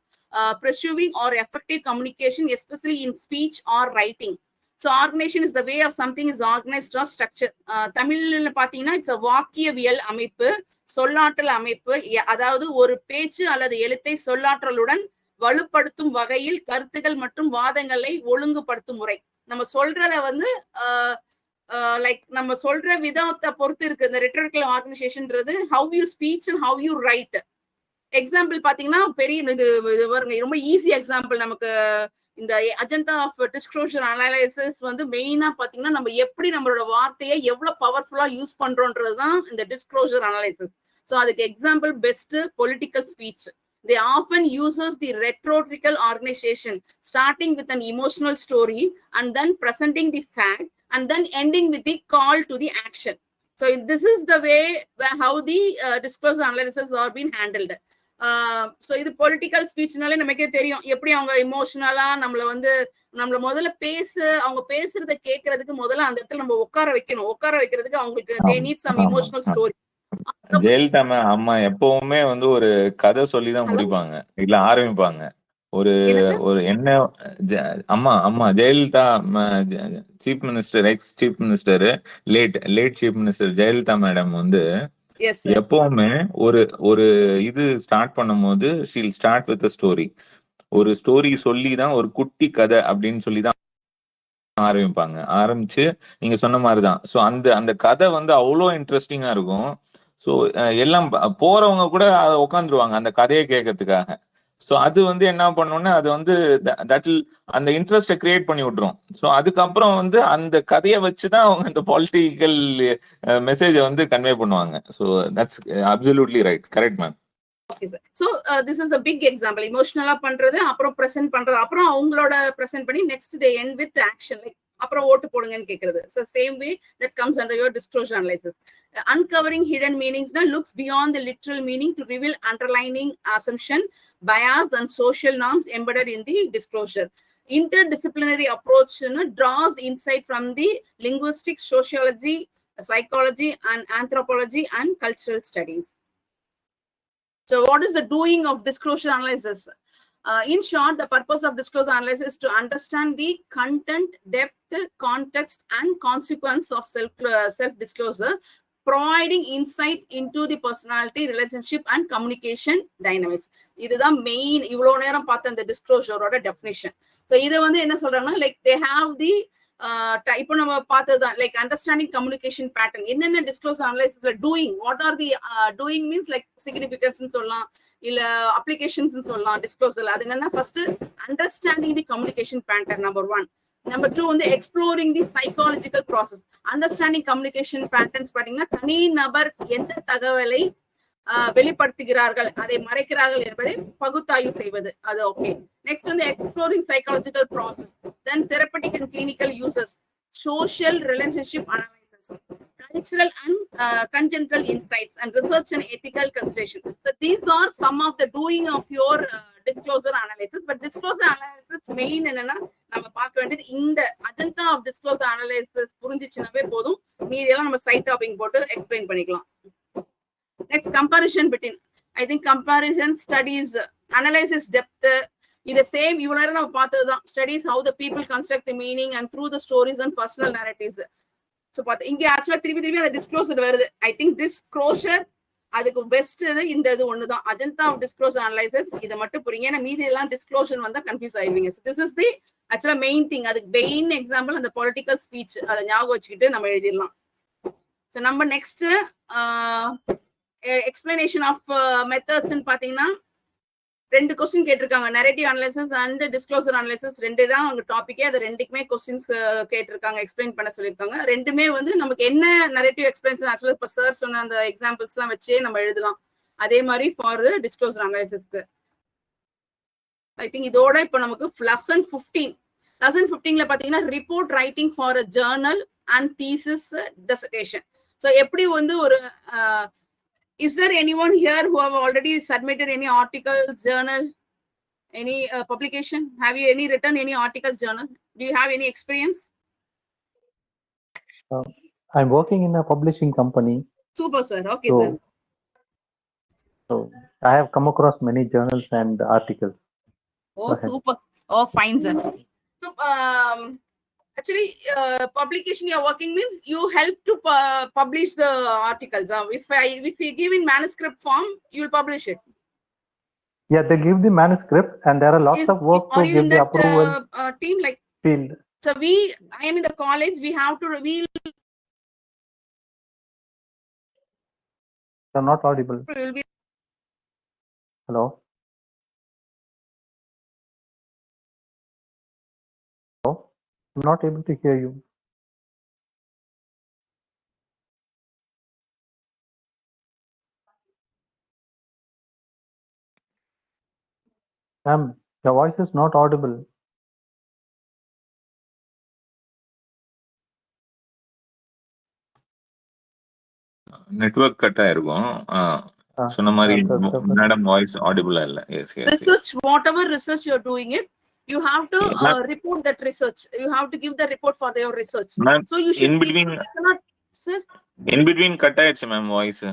persuading or effective communication, especially in speech or writing. So organization is the way of something is organized or structured. தமிழ்ல பாத்தீங்கன்னா it's a வாக்கியவியல் அமைப்பு, சொல்லாற்றல் அமைப்பு. அதாவது ஒரு பேச்சு அல்லது எழுத்தை சொல்லாற்றலுடன் வலுப்படுத்தும் வகையில் கருத்துக்கள் மற்றும் வாதங்களை ஒழுங்குபடுத்தும் முறை. நம்ம சொல்றத வந்து லைக் நம்ம சொல்ற விதத்தை பொறுத்து இருக்கு இந்த rhetorical organizationன்றது. how you speech and how you write. Example பாத்தீங்கன்னா பெரிய இது ரொம்ப ஈஸி எக்ஸாம்பிள். நமக்கு இந்த அஜெண்டா ஆஃப் டிஸ்க்ளோசர் அனலைசிஸ் வந்து மெயினா பாத்தீங்கன்னா நம்ம எப்படி நம்மளோட வார்த்தையை எவ்வளவு பவர்ஃபுல்லா யூஸ் பண்றோம்ன்றதுதான் இந்த டிஸ்க்ளோசர் அனலைசிஸ். சோ அதுக்கு example best political speech. They often uses the rhetorical organization, starting with an emotional story and then presenting the fact and then ending with the call to the action. So this is the way how the disclosure analysis are being handled. So இது political ஸ்பீச்னாலே நமக்கே தெரியும் எப்படி அவங்க இமோஷனலா நம்மள முதல்ல அவங்க பேசுறத கேட்கறதுக்கு முதல்ல அந்த இடத்துல நம்ம உட்கார வைக்கிறதுக்கு அவங்களுக்கு they need some emotional story. Jayalalithaa அம்மா எப்பவுமே வந்து ஒரு கதை சொல்லிதான் முடிப்பாங்க, இல்ல ஆரம்பிப்பாங்க. ஒரு என்ன அம்மா Jayalalithaa chief minister, X chief minister, late chief minister Jayalalithaa madam வந்து எப்பவுமே ஒரு இது ஸ்டார்ட் பண்ணும்போது ஷீல் ஸ்டார்ட் வித் ஸ்டோரி. ஒரு ஸ்டோரி சொல்லிதான், ஒரு குட்டி கதை அப்படின்னு சொல்லிதான் ஆரம்பிச்சு நீங்க சொன்ன மாதிரிதான். ஸோ அந்த கதை வந்து அவ்வளோ இன்ட்ரெஸ்டிங்கா இருக்கும். ஸோ எல்லாம் போறவங்க கூட அதை உட்காந்துருவாங்க அந்த கதையை கேட்கறதுக்காக. ஸோ அது வந்து என்ன பண்ணோம்னா அது வந்து அந்த இன்ட்ரெஸ்டை கிரியேட் பண்ணி விட்டுரும். ஸோ அதுக்கப்புறம் வந்து அந்த கதையை வச்சுதான் அவங்க இந்த பொலிட்டிக்கல் மெசேஜை வந்து கன்வே பண்ணுவாங்க. So that's absolutely right, correct ma'am. Okay sir. So this is a big example. Emotionally பண்றது, அப்புறம் present பண்றது, அப்புறம் அவங்களோட present பண்ணி next they end with action. Like அப்புறம் ஓட்டு போடுங்கன்னு கேக்குறது. So same way that comes under your disclosure analysis. Uncovering hidden meanings looks beyond the literal meaning to reveal underlying assumption, bias and social norms embedded in the disclosure. Interdisciplinary approach draws insight from the linguistics, sociology, psychology and anthropology and cultural studies. So what is the doing of disclosure analysis? In short, the purpose of disclosure analysis is to understand the content, depth, context, and consequence of self-disclosure, providing insight into the personality, relationship, and communication dynamics. This is the main, இவ்வளோ நேரம் பார்த்த இந்த disclosure ஓட definition. So இதை வந்து என்ன சொல்றாங்கன்னா, like they have the இப்போ நம்ம பார்த்ததுதான் லைக் அண்டர்ஸ்டாண்டிங் கம்யூனிகேஷன் பேட்டர்ன். என்னென்ன டிஸ்க்ளோஸ் அனலைசிஸ்ல doing, what are the doing means like significance சொல்லலாம், இல்ல அப்ளிகேஷன்ஸ் சொல்லலாம். டிஸ்க்ளோசர்ல அது என்னன்னா first understanding the communication pattern number 1. Number 2 வந்து exploring the psychological process. Understanding communication patterns பாத்தீங்கன்னா தனி நபர் எந்த தகவலை வெளிப்படுத்துகிறார்கள், அதை மறைக்கிறார்கள் என்பதை பகுத்தாய்வு செய்வது, அது ஓகே. நெக்ஸ்ட் வந்து exploring psychological process, then therapeutic and clinical uses, social relationship analysis, cultural and congenital insights, and research and ethical consideration. So these are some of the doing of your disclosure analysis. But disclosure analysis main என்னன்னா நம்ம பார்க்க வேண்டியது இந்த agenda of disclosure analysis புரிஞ்சிச்சுனாவே போதும். மீதி எல்லாம் நம்ம side topping போட்டு எக்ஸ்பிளைன் பண்ணிக்கலாம். Next comparison between, I think comparison studies analysis depth, இது சேம் இவ்வளவு நேரம் நம்ம பார்த்ததுதான். Studies how the people construct the meaning and through the stories and personal narratives. So பார்த்து இங்க ஆக்சுவலா திருப்பி அந்த டிஸ்க்ளோசர் வருது. ஐ திங்க் டிஸ்க்ளோஷர் அதுக்கு பெஸ்ட் இந்த இது ஒண்ணுதான், அஜெண்டா ஆஃப் டிஸ்க்ளோசர் அனலைசிஸ். இதை மட்டும் புரியுங்க, ஏன்னா மீதி எல்லாம் டிஸ்க்ளோஷர் வந்தா கன்ஃபியூஸ் ஆயிடுவீங்க. திஸ் இஸ் தி ஆக்சுவலா மெயின் திங். அதுக்கு மெயின் எக்ஸாம்பிள் அந்த பொலிட்டிக்கல் ஸ்பீச், அதை ஞாபகம் வச்சுக்கிட்டு நம்ம எழுதிடலாம். ஸோ நம்ம நெக்ஸ்ட் எக்ஸ்பிளனேஷன் ஆஃப் மெத்தட்ஸ் பாத்தீங்கன்னா 2 கொஸ்டின் கேட்டிருக்காங்க. Narrative analysis and disclosure analysis 2 தான் அவங்க டாபிக்கே. அது 2க்குமே கொஸ்டின்ஸ் கேட்டிருக்காங்க, எக்ஸ்பிளைன் பண்ண சொல்லியிருக்காங்க. 2மே வந்து நமக்கு என்ன நரேட்டிவ் எக்ஸ்பிளனேஷன் ஆக்சுவலா இப்ப சார் சொன்ன அந்த எக்ஸாம்பிள்ஸ் எல்லாம் வச்சே நம்ம எழுதலாம். அதே மாதிரி ஃபார் டிஸ்க்ளோசர் அனலைசிஸ்க்கு ஐ திங்க் இதோட இப்ப நமக்கு லெசன் 15ல பாத்தீங்கன்னா report writing for a journal and thesis dissertation. So எப்படி வந்து ஒரு is there anyone here who have already submitted any articles, journal, any publication? Have you written any articles, journal? Do you have any experience? I'm working in a publishing company. Super, sir. Okay, sir. So I have come across many journals and articles. Oh, super. Oh, fine, sir. So, actually, publication you're working means you help to publish the articles. If you give in manuscript form, you will publish it. Yeah, they give the manuscript, and there are lots of work to give the approval. Team like field. So I am in the college. We have to reveal. You're not audible. Hello. I'm not able to hear you. Ma'am, your voice is not audible. Network cut ஆயிருக்கும். சொன்ன மாதிரி madam voice ஆடிபிளா இல்ல. Yes yes. Research, whatever research you're doing it, you have to report that research. You have to give the report for your research. So you should in between, sir. In between cut ஆயிடுச்சு ma'am voice.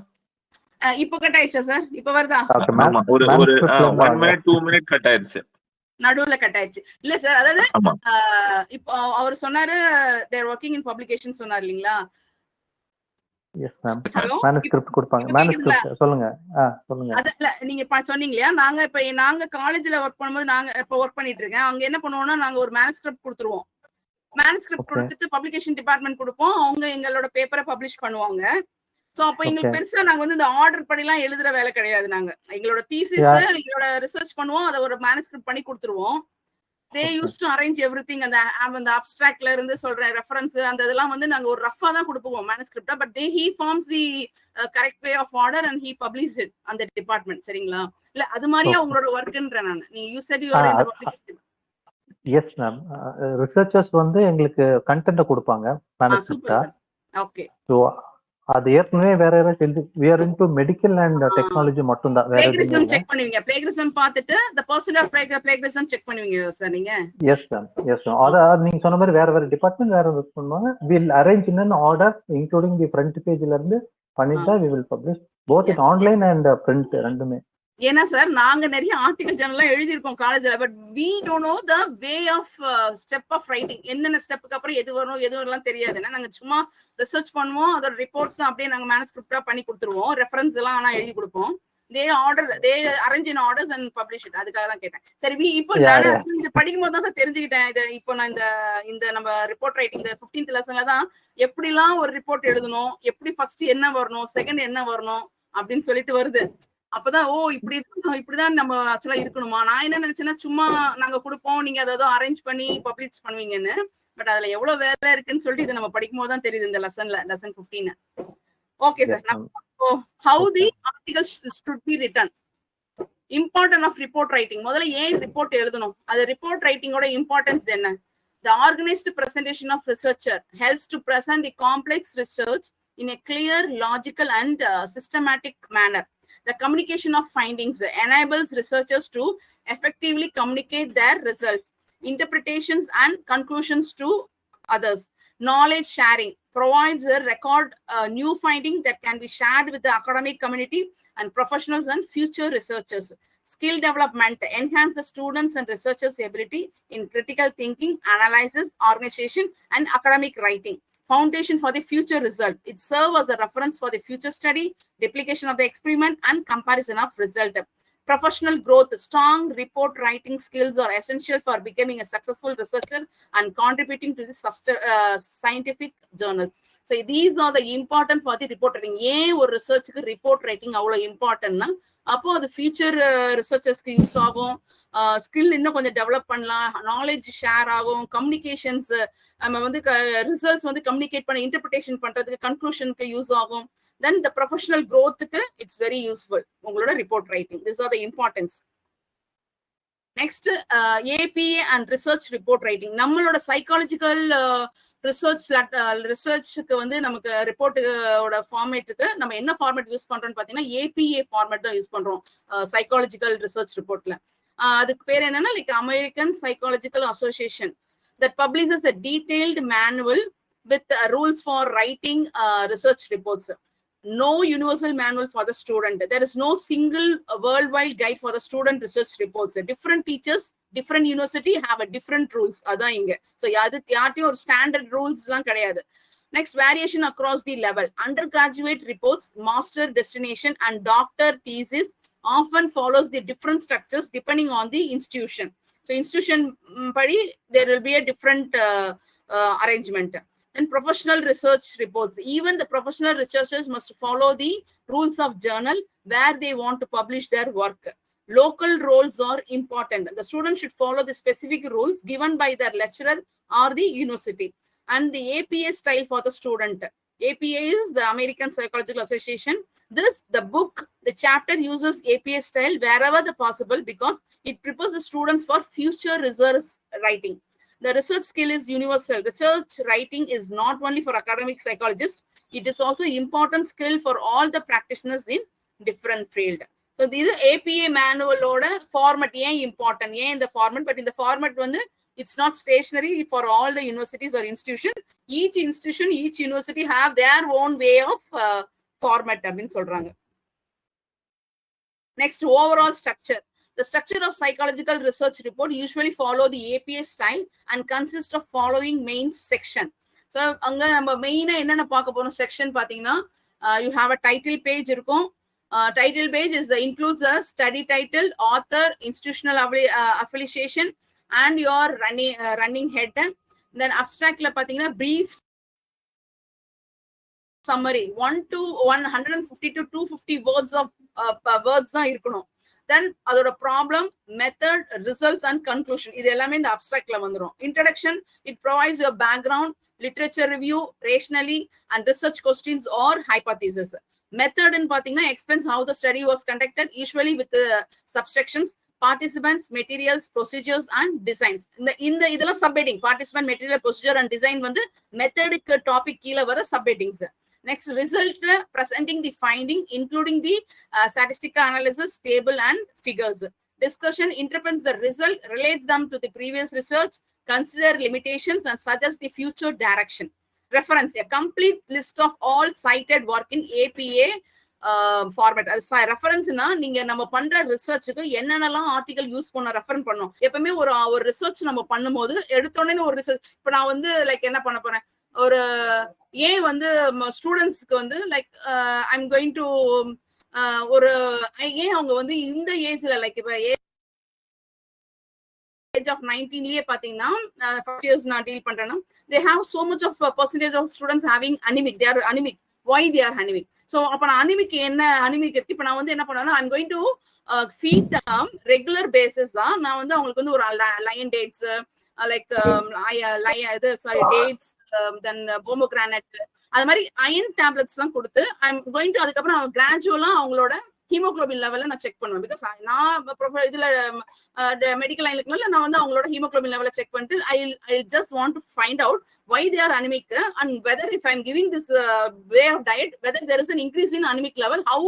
இப்போ cut ஆயிடுச்சா sir? இப்போ வருதா? ஆமா, ஒரு 1 minute 2 minute cut ஆயிடுச்சு, நடுவுல cut ஆயிடுச்சு. இல்ல சார், அதாவது இப்போ அவர் சொன்னாரு they are working in publication சொன்னார் இல்லீங்களா? Yes ma'am. manuscript கொடுப்பாங்க. manuscript சொல்லுங்க. சொல்லுங்க. அதல்ல நீங்க சொன்னீங்க இல்லையா, நாங்க காலேஜ்ல வர்க் பண்ணும்போது, நாங்க இப்ப வர்க் பண்ணிட்டு இருக்கேன், அங்க என்ன பண்ணுவோம்னா நாங்க ஒரு manuscript கொடுத்துருவோம். manuscript கொடுத்துட்டு பப்ளிகேஷன் டிபார்ட்மெண்ட் கொடுப்போம், அவங்க எங்களோட பேப்பரை பப்ளிஷ் பண்ணுவாங்க. சோ அப்ப எங்களுக்கு பெருசா நாங்க வந்து இந்த ஆர்டர் படிலாம் எழுதுற வேலை கிடையாது. நாங்க எங்களோட தீசிஸ் எங்களோட ரிசர்ச் பண்ணுவோம், அதை ஒரு மேனுஸ்கிரிப்ட் பண்ணி கொடுத்துருவோம். they used to arrange everything. அந்த அப்ஸ்ட்ராக்ட்ல இருந்து சொல்ற ரெஃபரன்ஸ் அந்த இதெல்லாம் வந்து நாங்க ஒரு ரஃபா தான் கொடுப்போம் மேனுஸ்கிரிப்டா. But he forms the correct way of order and he published it அந்த டிபார்ட்மெண்ட். சரிங்களா? இல்ல அது மாதிரியே உங்களோட வர்க்ன்ற நான் you said you are in the publication. Yes ma'am. Researchers வந்து எங்களுக்கு கண்டென்ட் கொடுப்பாங்க மேனுஸ்கிரிப்டா. ஓகே. சோ அது ஏற்கனவே வேற யாராவது we are into medical and technology மட்டும் தான். வேற plagiarism check பண்ணுவீங்க. plagiarism பார்த்துட்டு the percent of plagiarism check பண்ணுவீங்க சார் நீங்க? Yes ma'am. Yes ma'am. அத நீங்க சொன்ன மாதிரி வேற டிபார்ட்மெண்ட் வேற பண்ணுவாங்க. we'll arrange in an order including the front page ல இருந்து பண்ணிட்டா we will publish both in online and print ரெண்டுமே. ஏன்னா சார் நாங்க நிறைய ஆர்டிகல் ஜர்னல்லாம் எழுதியிருக்கோம் காலேஜ்ல. But we don't know the way of step of writing. என்னென்ன ஸ்டெப்புக்கு அப்புறம் எது வரும் எது வரலாம் தெரியாது. நாங்க சும்மா ரிசர்ச் பண்ணுவோம், அதோட ரிப்போர்ட்ஸ் அப்படியே நாங்க மேனுஸ்கிரிப்டா பண்ணி கொடுத்துருவோம், ரெஃபரன்ஸ் எல்லாம் ஆனா எழுதி கொடுப்போம். they arrange in orders and publish it. அதுக்காக தான் கேட்டேன். சரி, இப்போ Yeah, நான் yeah. இது படிக்கும்போது தான் சார் தெரிஞ்சுக்கிட்டேன். இது இப்போ நான் இந்த நம்ம ரிப்போர்ட் ரைட்டிங் 15th லெசன்ல தான் எப்படிலாம் ஒரு ரிப்போர்ட் எழுதணும், எப்படி ஃபர்ஸ்ட் என்ன வரணும், செகண்ட் என்ன வரணும் அப்படின்னு சொல்லிட்டு வருது. அப்பதான் இப்படிதான் நம்ம ஆக்சுவலா இருக்கணுமா. நான் என்ன நினைச்சேன்னா சும்மா நாங்க கொடுப்போம், நீங்க அதை அரேஞ்ச் பண்ணி பப்ளிஷ் பண்ணுவீங்கன்னு. பட் அதுல எவ்வளவு வேலை இருக்குன்னு சொல்லிட்டு இது நம்ம படிக்கும் போது தான் தெரியுது இந்த lesson 15. Okay sir. How the articles should be written. Important of report writing. முதல்ல ஏன் ரிப்போர்ட் எழுதணும், அது ரிப்போர்ட் ரைட்டிங்கோட இம்பார்ட்டன்ஸ் என்ன? The organized presentation of researcher helps to present the complex research in a clear, logical and systematic manner. The communication of findings enables researchers to effectively communicate their results, interpretations and conclusions to others. Knowledge sharing provides a record new finding that can be shared with the academic community and professionals and future researchers. Skill development enhance the students and researchers' ability in critical thinking, analysis, organization, and academic writing. Foundation for the future result. It serves as a reference for the future study, replication of the experiment, and comparison of result. Professional growth. Strong report writing skills are essential for becoming a successful researcher and contributing to the scientific journals. So these are the important for the report writing. ஏன் ஒரு ரிசர்ச்சுக்கு report writing அவ்வளவு இம்பார்ட்டன்ட்னா, அப்போ அது future ரிசர்ச்சர்ஸ்க்கு use ஆகும், skill இன்னும் கொஞ்சம் develop பண்ணலாம், knowledge share ஆகும், கம்யூனிகேஷன்ஸ் நம்ம வந்து ரிசல்ட்ஸ் வந்து கம்யூனிகேட் பண்ண இன்டர்பிரிட்டேஷன் பண்றதுக்கு, கன்க்ளூஷனுக்கு யூஸ் ஆகும். Then the professional growth, it's very useful. உங்களோட report writing. These are the importance. Next, APA and research report writing. நம்மளோட சைக்காலஜிக்கல் ரிசர்ச்சுக்கு வந்து நமக்கு ரிப்போர்ட்டோட ஃபார்மேட்டுக்கு நம்ம என்ன ஃபார்மேட் யூஸ் பண்றோம்னு பாத்தீங்கன்னா APA ஃபார்மேட் தான் யூஸ் பண்றோம் சைக்காலஜிக்கல் ரிசர்ச் ரிப்போர்ட்ல. அதுக்கு பேர் என்னன்னா like American psychological association that publishes a detailed manual with rules for writing research reports. No universal manual for the student. There is no single worldwide guide for the student research reports. Different teachers, different university have a different rules. Adha inga. So yadukku yaartiyum or standard rules la kadiyadu. Next, variation across the level. Undergraduate reports, master destination and doctor thesis often follows the different structures depending on the institution. So institution padi there will be a different arrangement. And professional research reports. Even the professional researchers must follow the rules of journal where they want to publish their work. Local roles are important. The student should follow the specific rules given by their lecturer or the university. And the APA style for the student. APA is the American Psychological Association. The book, the chapter uses APA style wherever the possible because it prepares the students for future research writing. The research skill is universal. Research writing is not only for academic psychologists, it is also important skill for all the practitioners in different field. So this APA manual oda format is important. In the format, but in the format it's not stationary for all the universities or institution. Each institution, each university have their own way of format. Next, overall structure. The structure of psychological research report usually follow the APA style and consist of following main section. So, anga நம்ம மெயினா என்னென்ன பார்க்க போறோம் section பாத்தீங்கன்னா, you have a title page இருக்கும். Title page includes a study title, author, institutional affiliation, and your running head. Then abstractல பாத்தீங்கன்னா brief summary 150 to 250 words of words தான் இருக்கணும். Then அதோட problem, method, results and conclusion. இது எல்லாமே இந்த abstractல வந்துரும். Introduction, it provides your background, literature review, rationally and research questions or hypothesis. Method in பாத்தீங்கன்னா explains how the study was conducted, usually with the subsections, participants, materials, procedures and designs. இந்த இதெல்லாம் subheading, participant, material, procedure and design வந்து மெத்தடுக்கு topic கீழ வர subheadings. Next, result presenting the finding, including the statistical analysis, table and figures. Discussion interprets the result, relates them to the previous research, consider limitations and suggests the future direction. Reference, a complete list of all cited work in APA format. Reference na நீங்க நம்ம பண்ற ரிசர்ச்சுக்கு என்னென்னலாம் article use பண்ண refer பண்ணோம். எப்பவுமே ஒரு research நம்ம பண்ணும்போது எடுத்தோடனே ஒரு ரிசர்ச், இப்போ நான் வந்து லைக் என்ன பண்ண போறேன், ஒரு ஏன் வந்து ஸ்டூடெண்ட்ஸ்க்கு வந்து like I am going to ஒரு ஏன் அவங்க வந்து இந்த ஏஜ்ல லைக் இப்ப ஏஜ் ஆஃப் 19லயே பாத்தீங்கன்னா ஃபர்ஸ்ட் இயர்ஸ் நான் டீல் பண்றேன்னா they have so much of percentage of students having anemic. They are anemic. Why they are anemic? So அப்ப நான் anemic என்ன anemic இருக்கு இப்ப நான் வந்து என்ன பண்ணுவேன்னா I'm going to feed them regular basis தான் நான் வந்து அவங்களுக்கு வந்து ஒரு lion dates like இது sorry dates then pomegranate அது மாதிரி அயன் டேப்லெட்ஸ் எல்லாம் கொடுத்து I'm going to அதுக்கப்புறம் அவங்க கிராஜுவலா அவங்களோட ஹீமோகுளோபின் லெவல்ல நான் செக் பண்ணுவேன் பிகாஸ் நான் இதுல மெடிக்கல் லைன்ல இருக்கனால நான் வந்து அவங்களோட ஹீமோகுளோபின் லெவலை செக் பண்ணிட்டு I just want to find out why they are anemic and whether if I'm giving this way of diet whether there is an increase in anemic level, how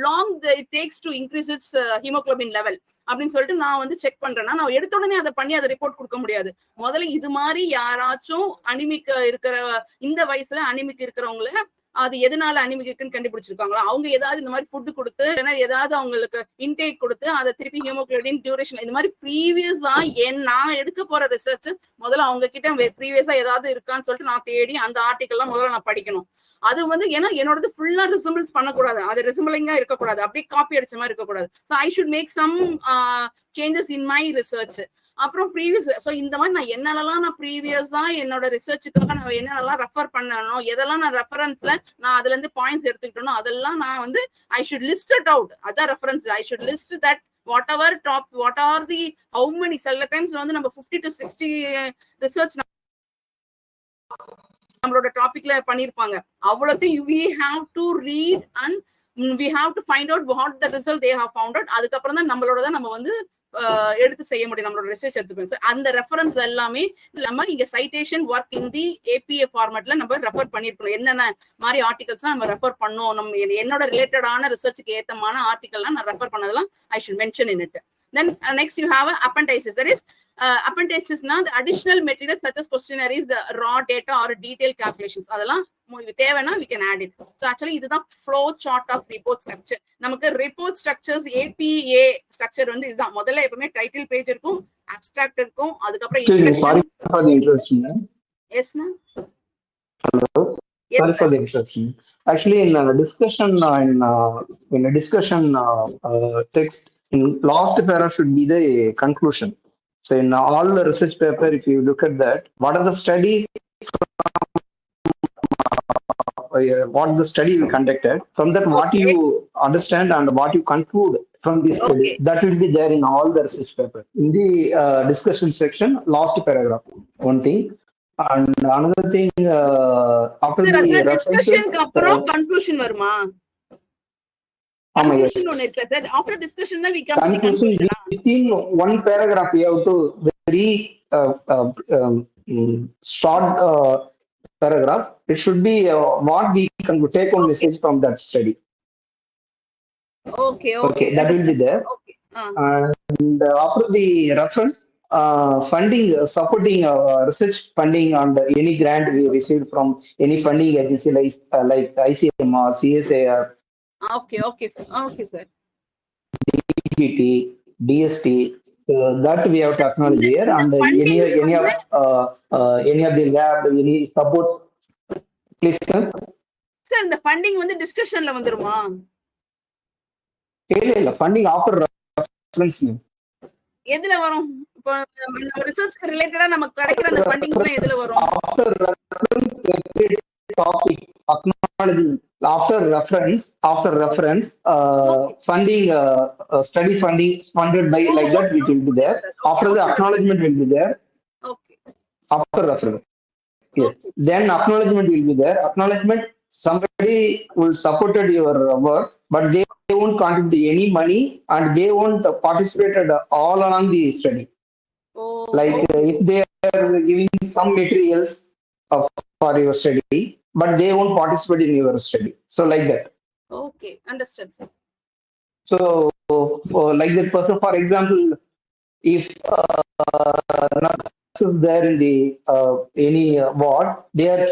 long it takes to increase its hemoglobin level அப்படின்னு சொல்லிட்டு நான் வந்து check பண்றேன்னா நான் எடுத்த உடனே அதை பண்ணி அதை ரிப்போர்ட் கொடுக்க முடியாது. முதல்ல இது மாதிரி யாராச்சும் அனிமிக் இருக்கிற இந்த வயசுல அனிமிக் இருக்கிறவங்கள அது எதனால அனிமிக் இருக்குன்னு கண்டுபிடிச்சிருக்காங்களா, அவங்க ஏதாவது இந்த மாதிரி ஃபுட் கொடுத்து ஏதாவது அவங்களுக்கு இன்டேக் கொடுத்து அதை திருப்பி ஹீமோகுளோபின் டியூரேஷன் இந்த மாதிரி ப்ரீவியஸா நான் எடுக்க போற ரிசர்ச் முதல்ல அவங்க கிட்ட ப்ரீவியஸா ஏதாவது இருக்கான்னு சொல்லிட்டு நான் தேடி அந்த ஆர்டிகல் எல்லாம் முதல்ல நான் படிக்கணும். அது வந்து ஏன்னா என்னோடது ஃபுல்லா ரிசம்பிள்ஸ் பண்ணக்கூடாது, அது ரிசம்பிளிங்கா இருக்கக்கூடாது, அப்படியே காப்பி அடிச்ச மாதிரி இருக்கக்கூடாது. So I should make some changes in my research. அப்புறம் ப்ரீவியஸ் ஸோ இந்த மாதிரி நான் என்னென்னலாம் நான் ப்ரீவியஸா என்னோட ரிசர்ச்சுக்காக நான் என்னென்னலாம் ரெஃபர் பண்ணணும், எதெல்லாம் நான் ரெஃபரன்ஸ்ல நான் அதுல இருந்து பாயிண்ட்ஸ் எடுத்துக்கிட்டணும் அதெல்லாம் நான் வந்து I should list it out. அதான் reference I should list that whatever top what are the how many சில டைம்ஸ் வந்து நம்ம 50 to 60 ரிசர்ச் நம்மளோட டாபிக்ல பண்ணிருப்பாங்க. அவ்வளோத்தையும் we have to read and we have to find out what the result they have found out. அதுக்கப்புறம் தான் நம்மளோட நம்ம வந்து எடுத்து செய்ய முடியும், நம்மளோட ரிசர்ச் எடுத்துப்போம். அந்த ரெஃபரன்ஸ் எல்லாமே நம்ம இங்க citation work in the APA ஃபார்மேட்ல நம்ம ரெஃபர் பண்ணிருக்கணும். என்னென்ன மாதிரி ஆர்டிகல்ஸ் நம்ம ரெஃபர் பண்ணோம், நம்ம என்னோட ரிலேட்டடான ரிசர்ச்சுக்கு ஏத்தமான ஆர்டிகல்லாம் நான் ரெஃபர் பண்ணதெல்லாம் I should mention in it. Then next you have appendices. That is appendices na the additional materials such as questionnaires, raw data or detailed calculations அதெல்லாம் தேவைன்னா we can add it. So actually இதுதான் flow chart of report structure. நமக்கு report structures APA structure வந்து இதுதான். முதல்ல எப்பவுமே title page இருக்கும், abstract இருக்கும், அதுக்கப்புறம் introduction. Yes ma'am. Hello. Yes, sorry for the interruption. Actually, in a discussion text, in last para should be the conclusion. So in all the research paper, if you look at that, what the study you conducted, from that what you understand and what you conclude from this study, that will be there in all the research paper. In the discussion section, last paragraph, one thing. And another thing, after sir, the discussion அப்புறம் conclusion வருமா? Yes. After discussion then we come to the conclusion. Within one paragraph we have to very short paragraph. It should be what we can take on message from that study. Okay, that will be there. Okay. And after the reference, funding, supporting research funding and any grant we received from any funding agency like ICMR, CSIR. Okay, sir. DPT, DST, that we have to acknowledge here, and any of the lab, any support. Please, sir. Sir, the funding வந்து டிஸ்கஷன்ல வந்துருமா? இல்ல funding after reference. எதுல வரும்? இப்போ நம்ம ரிசர்ச்க்கு ரிலேட்டடா நமக்கு கிடைக்கிற அந்த ஃபண்டிங்ஸ்லாம் எதுல வரும்? After reference topic acknowledging after reference funding study funding funded by like that it will be there. After the acknowledgement will be there. Okay. After reference. Yes. Then acknowledgement will be there. Acknowledgement, somebody will supported your work, but they won't contribute any money and they won't participated all along the study. Like if they are giving some materials for your study, but they won't participate in your study. So like that. Okay, understood, sir. So like that person, for example, if nurse is there in the any ward, they are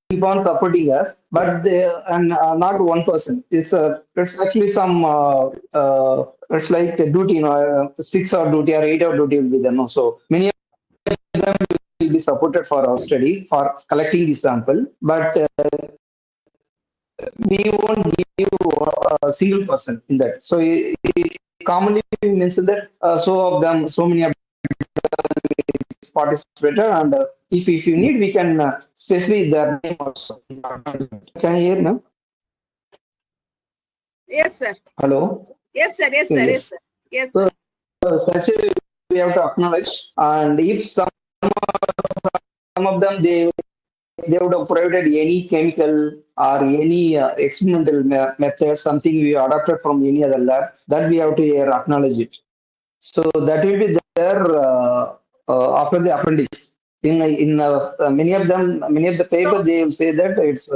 keep on supporting us, but they and not one person. It's actually some it's like a duty, 6 hour duty or 8 hour duty will be there. No, so many of them will be supported for our study for collecting the sample, but we won't give a single person in that. So it commonly means that so many of participated, and if you need, we can specify their name also. Can you hear now? Yes, sir. Hello. Yes, sir. Yes, sir. Yes, sir. Yes, sir. Especially we have to acknowledge, and if some of them they would have provided any chemical or any experimental method, something we adapted from any other lab, that we have to acknowledge it. So that will be there after the appendix. In many of them, many of the papers, they will say that it's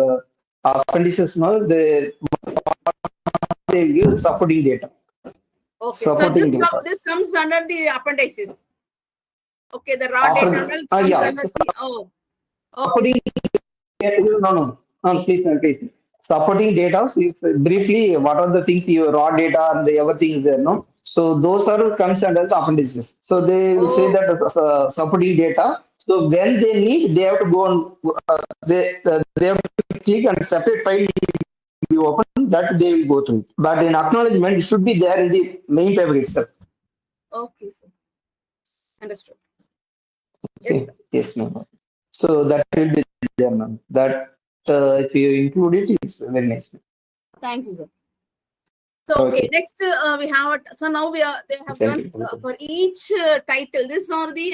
appendices. No, they will give supporting data. Okay, Supporting so data. this comes under the appendices. Okay, the raw After data the- comes yeah. under the, oh, okay. Supporting no, please. Supporting data is briefly what are the things, your raw data and everything is there, no? So those are comes under the appendices. So they will say that supporting data. So when they need, they have to go on. They have to click and separate file be open, that they will go through. But in acknowledgement, it should be there in the main paper itself. Okay, sir. Understood. Yes, sir. Yes, ma'am. So that will be there, ma'am. That if you include it, it's very nice. Thank you, sir. So okay, next we have so now they have given for each title. These are the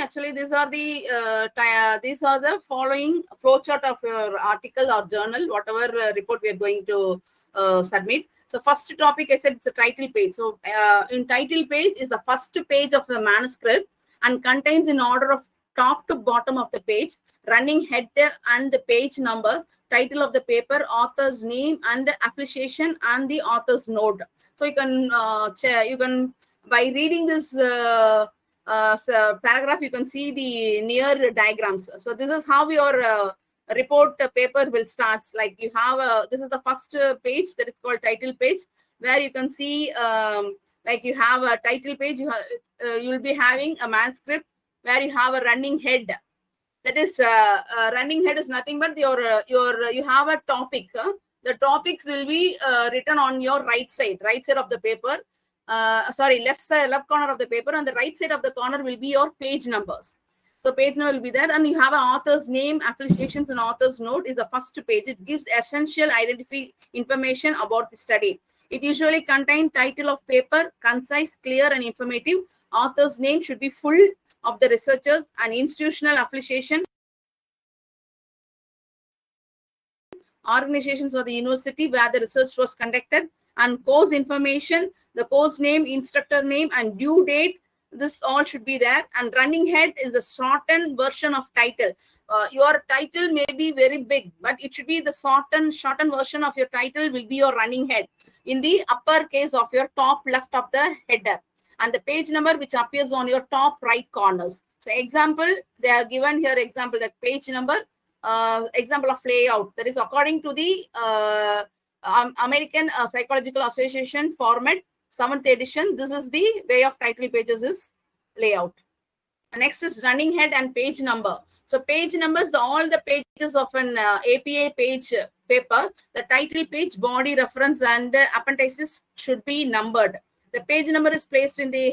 following flowchart of your article or journal, whatever report we are going to submit. So first topic, I said it's a title page. So in title page is the first page of the manuscript and contains in order of top to bottom of the page, running head and the page number, title of the paper, author's name and affiliation, and the author's note. So you can by reading this paragraph, you can see the near diagrams. So this is how your report paper will start. Like you have this is the first page that is called title page, where you can see like you have a title page. You will be having a manuscript where you have a running head. That is running head is nothing but you have a topic. The topics will be written on your right side of the paper. Left corner of the paper, and the right side of the corner will be your page numbers. So page number will be there, and you have an author's name, affiliations, and author's note is the first page. It gives essential identity information about the study. It usually contains title of paper, concise, clear, and informative. Author's name should be full of the researchers and institutional affiliation, organizations of the university where the research was conducted, and course information, the course name, instructor name, and due date. This all should be there. And running head is the shortened version of title. Your title may be very big, but it should be the shortened version of your title will be your running head in the upper case of your top left of the header, and the page number which appears on your top right corners. So example, they are given here example that page number, example of layout, that is according to the American Psychological Association format, 7th edition. This is the way of title pages is layout. Next is running head and page number. So page numbers, all the pages of an APA page paper, the title page, body reference, and appendices should be numbered. The page number is placed in the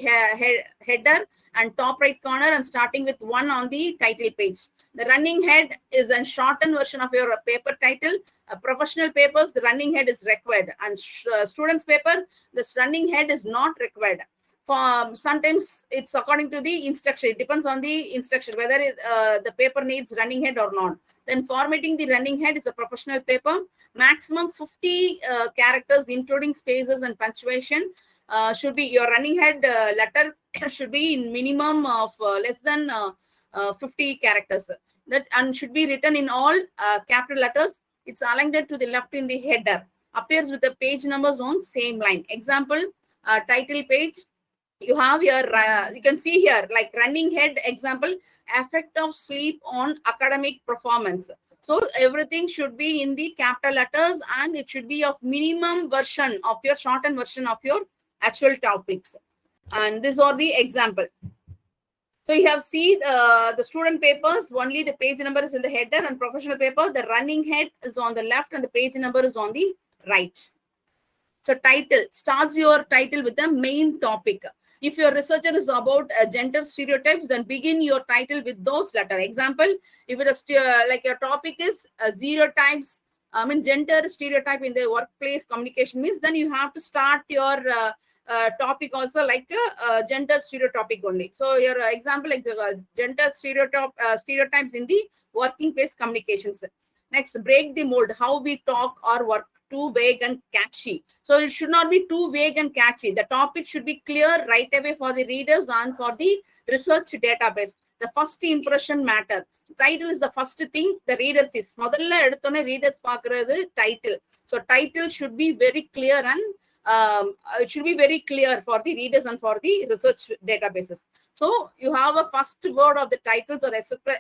header and top right corner, and starting with 1 on the title page. The running head is a shortened version of your paper title. Professional papers, the running head is required, and students paper, this running head is not required. For sometimes it's according to the instruction. It depends on the instruction whether the paper needs running head or not. Then formatting the running head is a professional paper. Maximum 50 characters, including spaces and punctuation. Should be your running head letter should be in minimum of less than 50 characters. That and should be written in all capital letters. It's aligned to the left in the header. Appears with the page numbers on same line. Example, title page. You have your you can see here like running head example, effect of sleep on academic performance. So everything should be in the capital letters, and it should be of minimum version of your shortened version of your actual topics. And these are the example. So you have seen the student papers, only the page number is in the header, and professional paper, the running head is on the left and the page number is on the Right. So title, starts your title with the main topic. If your researcher is about gender stereotypes, then begin your title with those letters. Example, if it is like your topic is stereotypes, gender stereotype in the workplace communication means, then you have to start your topic also like gender stereotype only. So your example like gender stereotypes in the working place communications. Next, break the mold, how we talk or work too vague and catchy. So it should not be too vague and catchy. The topic should be clear right away for the readers and for the research database. The first impression matter. Title is the first thing the reader sees. Modalla eduthone readers paakradhu title. So title should be very clear and it should be very clear for the readers and for the research databases. So you have a first word of the titles are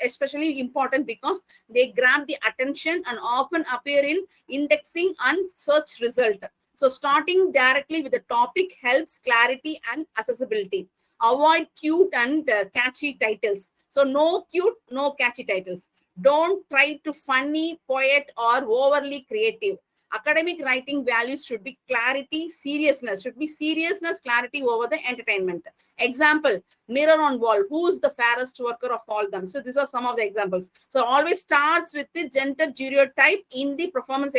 especially important because they grab the attention and often appear in indexing and search result. So starting directly with the topic helps clarity and accessibility. Avoid cute and catchy titles. So no cute, no catchy titles. Don't try to funny, poet or overly creative. Academic writing values should be clarity, seriousness. Should be seriousness, clarity over the entertainment. Example, mirror on wall. Who is the fairest worker of all them? So these are some of the examples. So always starts with the gender stereotype in the performance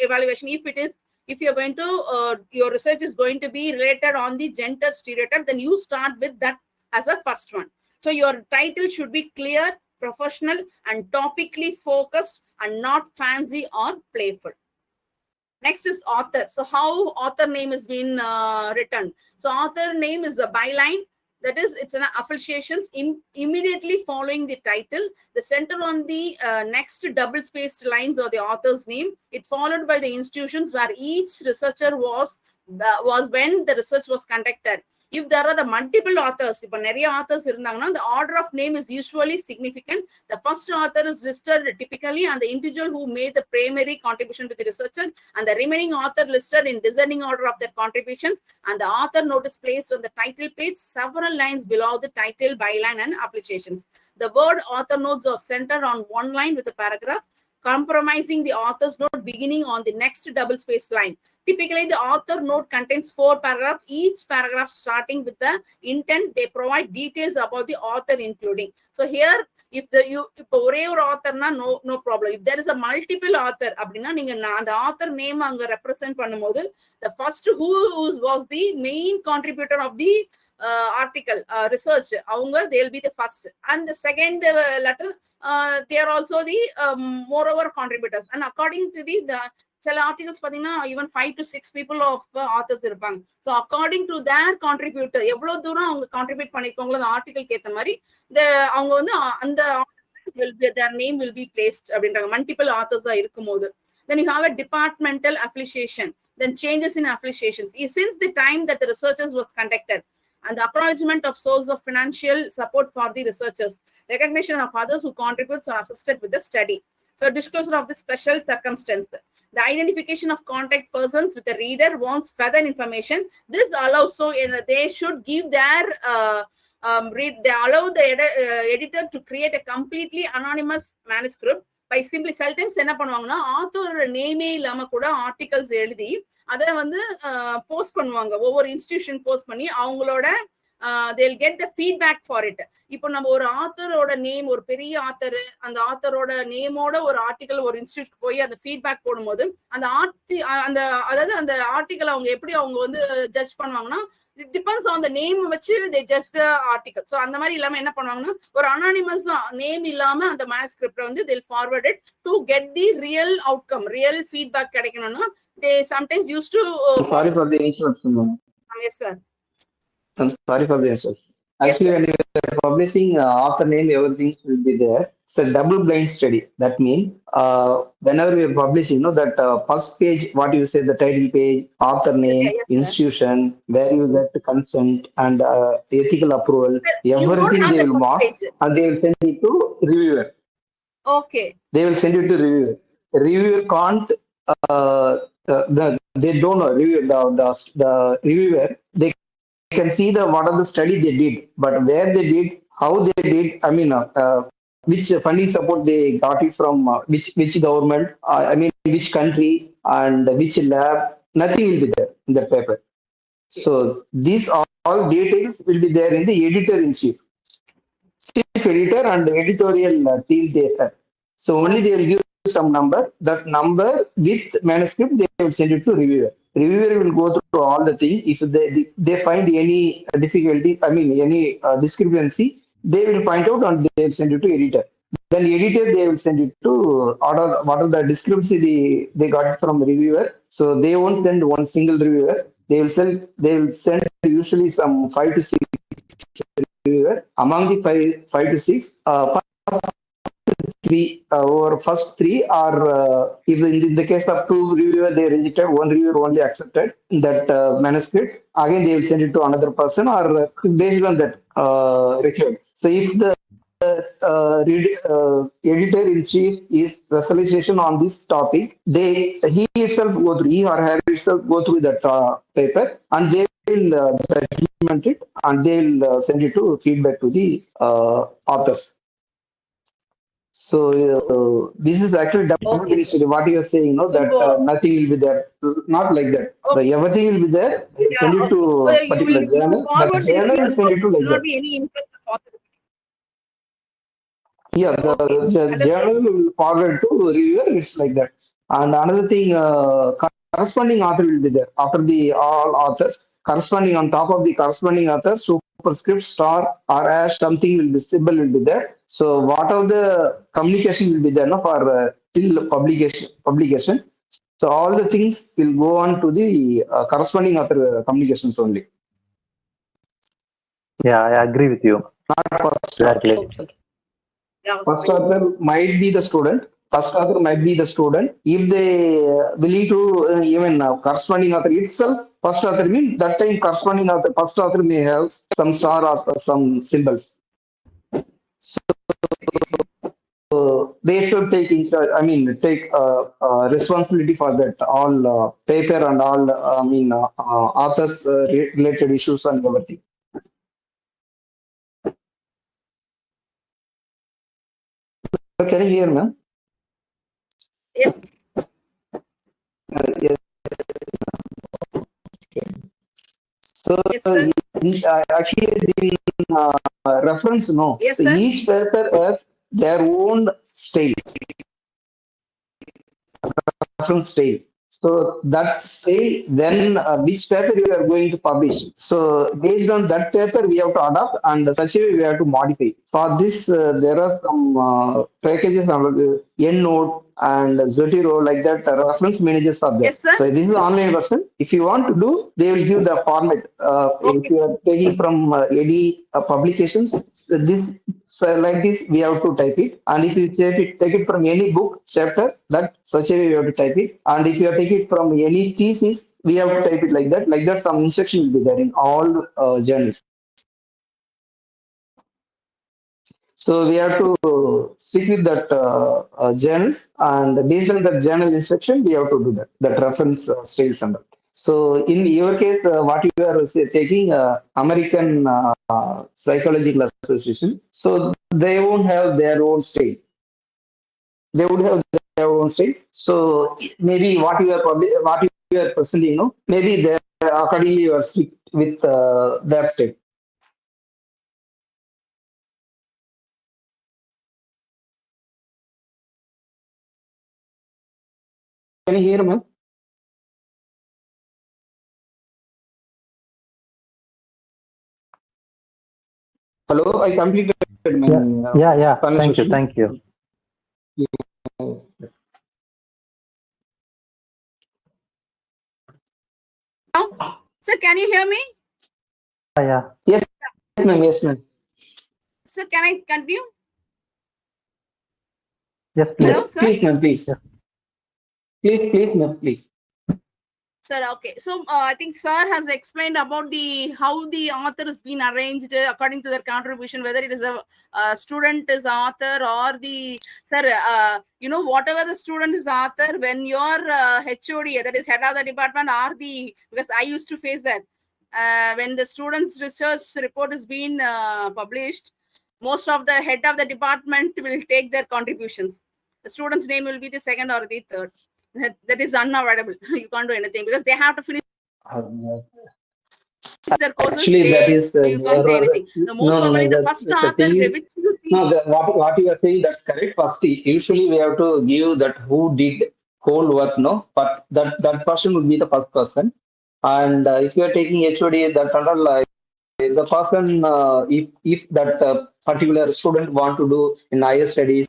evaluation. If you're going to, your research is going to be related on the gender stereotype, then you start with that as a first one. So your title should be clear, professional and topically focused and not fancy or playful. Next is author. So how author name is been written. So author name is a byline. That is, it's an affiliations immediately following the title. The center on the next double-spaced lines or the author's name. It followed by the institutions where each researcher was when the research was conducted. If there are the multiple authors, if நிறைய authors இருந்தாங்கன்னா, the order of name is usually significant. The first author is listed typically and the individual who made the primary contribution to the researcher, and the remaining author listed in descending order of their contributions, and the author notice placed on the title page several lines below the title, byline and applications. The word author notes are centered on one line with a paragraph, compromising the author's note beginning on the next double space line. Typically, the author note contains 4 paragraphs, each paragraph starting with the intent. They provide details about the author including. So here, if ஒரே ஒரு authorனா no problem. If there is a multiple author, அப்படின்னா நீங்க அந்த author name அங்க represent பண்ணும்போது, the first who was the main contributor of the article research, they'll be the first, and the second letter they are also the moreover contributors, and according to the சில articles பாத்தீங்கன்னா even 5 to 6 people of authors இருப்பாங்க. So according to their contributor எவ்வளவு தூரம் அவங்க contribute பண்ணிருக்காங்களோ அந்த ஆர்டிகலுக்கு ஏத்த மாதிரி அவங்க வந்து அந்த their name will be placed அப்படின்றாங்க. மல்டிபிள் ஆத்தர்ஸா இருக்கும்போது then you have a departmental affiliation, then changes in affiliations since the time that the researchers was conducted, and the acknowledgement of source of financial support for the researchers, recognition of others who contributes or assisted with the study. So disclosure of the special circumstance, the identification of contact persons with the reader wants further information. This allows, so they should give their they allow the editor to create a completely anonymous manuscript by simply sometimes என்ன பண்ணுவாங்கன்னா ஆத்தரோட நேமே இல்லாம கூட articles எழுதி அதை வந்து post பண்ணுவாங்க. ஒவ்வொரு institution post பண்ணி அவங்களோட they'll get the feedback for it. இப்போ நம்ம ஒரு ஆத்தரோட நேம், ஒரு பெரிய ஆத்தர், அந்த ஆத்தரோட நேமோட ஒரு ஆர்டிகல் ஒரு இன்ஸ்டிடியூட் போய் அந்த ஃபீட்பேக் போடும்போது அந்த அதாவது அந்த ஆர்டிகல் அவங்க எப்படி அவங்க வந்து ஜட்ஜ் பண்ணுவாங்கன்னா, it depends on the name வச்சு they judge the article. So அந்த மாதிரி இல்லாம என்ன பண்ணுவாங்கன்னா, ஒரு அனானிமஸ் நேம் இல்லாம அந்த மேனுஸ்கிரிப்ட் வந்து they'll forward it to get the real outcome, real feedback கிடைக்கணும்னா they sometimes used to sorry for the interruption. Yes sir. I'm sorry for the interruption. Actually, when you are publishing author name, everything will be there. It's a double blind study. That means whenever we are publishing, that first page, what you say, the title page, author name, yes, institution, where you get the consent and ethical approval, sir, everything they will mark and they will send it to reviewer. Okay. They will send it to reviewer. Reviewer can't. They don't know the reviewer. They can see what are the study they did, but where they did, how they did, I mean, which funding support they got it from, which government, I mean, which country, and which lab, nothing will be there in that paper. So these all details will be there in the editor-in-chief. Chief editor and editorial team they have. So only they will give some number. That number with manuscript they will send it to reviewer. Reviewer will go through all the things. If they find any difficulty, I mean any discrepancy, they will point out and they will send it to editor. Then editor they will send it to order what are the discrepancy they got from reviewer. So they won't send one single reviewer. They will send usually some 5 to 6 reviewer. Among the five to six, three or first three are if in the case of two reviewer they rejected, one reviewer only accepted that manuscript. Again they will send it to another person or based on that record. So if the editor-in-chief is specialization on this topic, he or her itself go through that paper and they will document it and they will send it to feedback to the authors. So this is actually definitely what you are saying, that nothing will be there. Not like that. Okay. Everything will be there. Send it to a particular journal. The journal will send it to like that. Be any influence of author. Yeah, the journal will forward to reviewer. It's like that. And another thing, corresponding author will be there after the all authors. Corresponding on top of the corresponding author, superscript, star, or hash, something will be symbol will be there. So what are the communication will be there for till publication. So all the things will go on to the corresponding author communications only. Yeah, I agree with you. Not first Exactly. Yeah. First author might be the student. First author might be the student. If they willing to even corresponding author itself, first author means that time corresponding author, first author may have some star or some symbols. So they should take responsibility for that all paper and all authors related issues and everything. Can you hear me? Yes. Yes. So Yes, actually the reference no. Yes, So sir. each paper has their own style, reference style. So that style, then which paper you are going to publish. So based on that paper, we have to adapt and such a way we have to modify. For this, there are some packages on EndNote and Zotero like that. Reference managers are there. Yes, sir. So this is the online version. If you want to do, they will give the format. If you are taking from any publications, this. So like this, we have to type it. And if you take it from any book, chapter, that such a way you have to type it. And if you take it from any thesis, we have to type it like that. Like that, some instruction will be there in all journals. So we have to stick with that journals, and based on that journal instruction, we have to do that reference style and all. So in your case, what you are taking American Psychological Association, so they won't have their own style. They would have their own style. So maybe what you are presenting, maybe they accordingly you are stick with their style. Can you hear me? Hello, I completed my Yeah. conversation. Thank you. Sir, can you hear me? Yeah. Yes, ma'am. Yes, ma'am. Sir, can I continue? Yes, please. Hello, sir. Please, ma'am. Please. Yes. Please, ma'am. Please. Sir, okay. So I think sir has explained about how the author has been arranged according to their contribution, whether it is a student is author or the sir. Whatever the student is author, when your HOD, that is head of the department, or because I used to face that when the student's research report is being published, most of the head of the department will take their contributions. The student's name will be the second or the third. that is unavoidable. You can't do anything because they have to finish their courses. Actually, that is So you can't say anything. The most probably the first the author thing is, which you think, no, what you are saying, that's correct. First, usually we have to give that who did whole work, no, but that person would be the first person. And if you are taking HOD, that under the person, if that particular student want to do in higher studies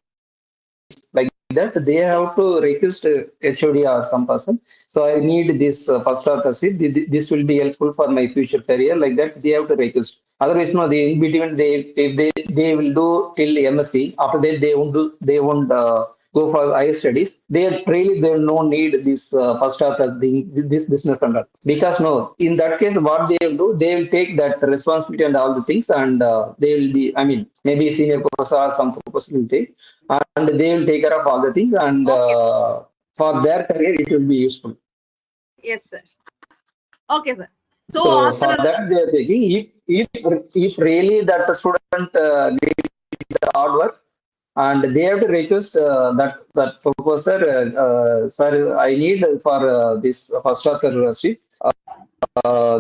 like that, they have to request HOD or some person. So I need this first author seat. This will be helpful for my future career. Like that, they have to request. Otherwise, no, they in between they will do till MSc. After that, they won't go for higher studies. They no need this first author thing, this business under, because no, in that case, what they will do, they will take that responsibility and all the things, and they will be, I mean, maybe senior professor or some professor will take, and they will take care of all the things, and okay. for their career it will be useful. Yes, sir. Okay, sir. So for that they are taking, if really that the student did the hard work, and they have to request that professor, sir, I need for this first author sheet.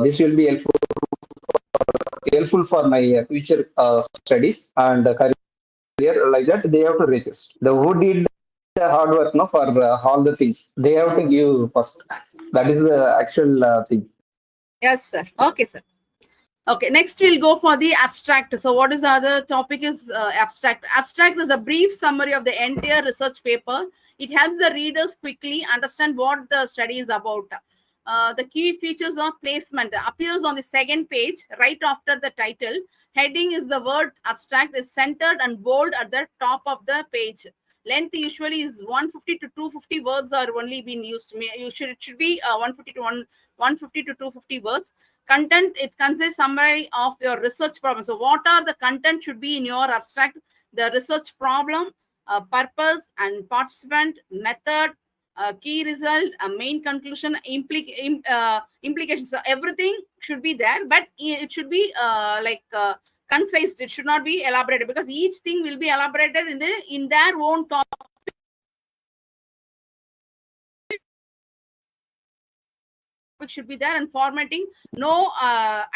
This will be helpful for my future studies and career. Like that, they have to request. The who did the hard work, no, for all the things, they have to give first. That is the actual thing. Yes, sir. Okay, sir. Okay, next we'll go for the abstract. So what is the other topic is abstract. Abstract is a brief summary of the entire research paper. It helps the readers quickly understand what the study is about. The key features of placement appears on the second page, right after the title. Heading is the word abstract is centered and bold at the top of the page. Length usually is 150 to 250 words are only being used. It should be 150 to 250 words. Content, it consists summary of your research problem. So what are the content should be in your abstract? The research problem, purpose and participant, method, key result, main conclusion, implications. So everything should be there, but it should be concise. It should not be elaborated, because each thing will be elaborated in their own topic. Should be there, and formatting, no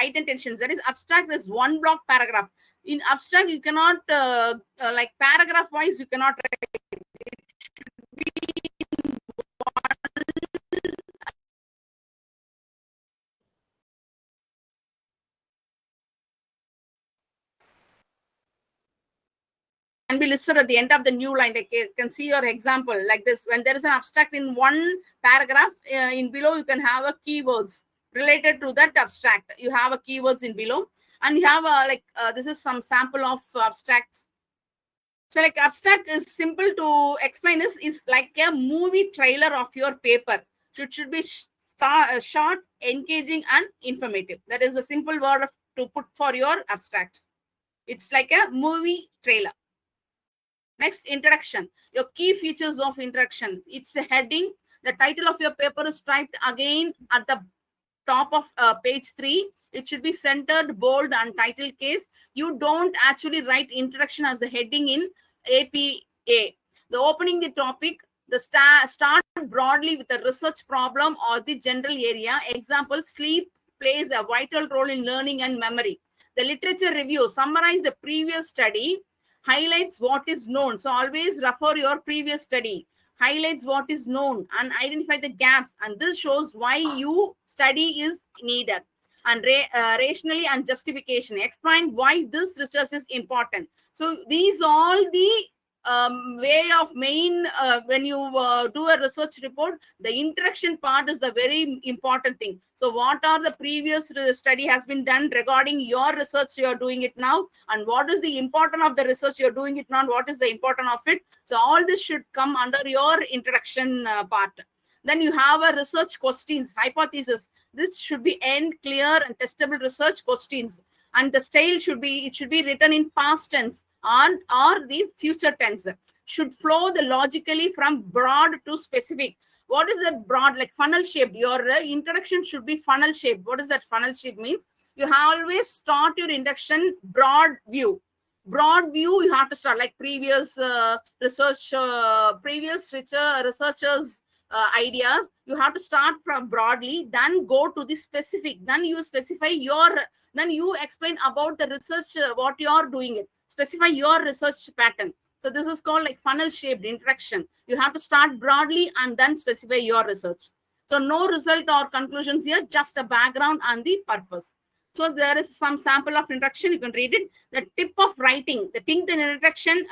indentations. That is, abstract is one block paragraph. In abstract, you cannot like paragraph wise, you cannot write. It should be can be listed at the end of the new line. Like you can see your example like this. When there is an abstract in one paragraph, in below you can have a keywords related to that abstract. You have a keywords in below, and you have this is some sample of abstracts. So like abstract is simple to explain. Is like a movie trailer of your paper. So it should be short, engaging, and informative. That is a simple word to put for your abstract. It's like a movie trailer. Next, introduction. Your key features of introduction. It's a heading. The title of your paper is typed again at the top of page 3. It should be centered, bold, and title case. You don't actually write introduction as a heading in APA. The opening the topic, the start broadly with a research problem or the general area. Example, sleep plays a vital role in learning and memory. The literature review, summarize the previous study, highlights what is known. So always refer your previous study, highlights what is known, and identify the gaps. And this shows why you study is needed. And rationally and justification, explain why this research is important. So these all the way of main when you do a research report, the introduction part is the very important thing. So what are the previous study has been done regarding your research you are doing it now, and what is the importance of the research you're doing it now, and what is the importance of it. So all this should come under your introduction part. Then you have a research questions, hypothesis. This should be end, clear, and testable research questions. And the style should be written in past tense or the future tense. Should flow logically from broad to specific. What is that broad? Like funnel shaped. Your introduction should be funnel shaped. What is that funnel shape means? You always start your introduction broad view. Broad view, you have to start like previous researchers ideas. You have to start from broadly, then go to the specific, then you specify your, then you explain about the research, what you are doing it, specify your research pattern. So this is called like funnel shaped introduction. You have to start broadly and then specify your research. So no result or conclusions here, just a background and the purpose. So there is some sample of introduction. You can read it. The tip of writing, the think the introduction,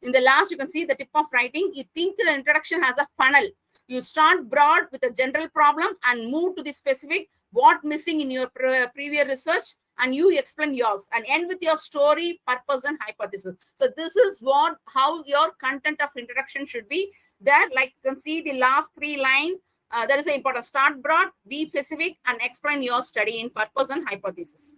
in the last, you can see the tip of writing. You think the introduction has a funnel. You start broad with a general problem and move to the specific, what missing in your previous research, and you explain yours, and end with your story, purpose, and hypothesis. So this is how your content of introduction should be there. Like you can see the last 3 lines. That is important. Start broad, be specific, and explain your study in purpose and hypothesis.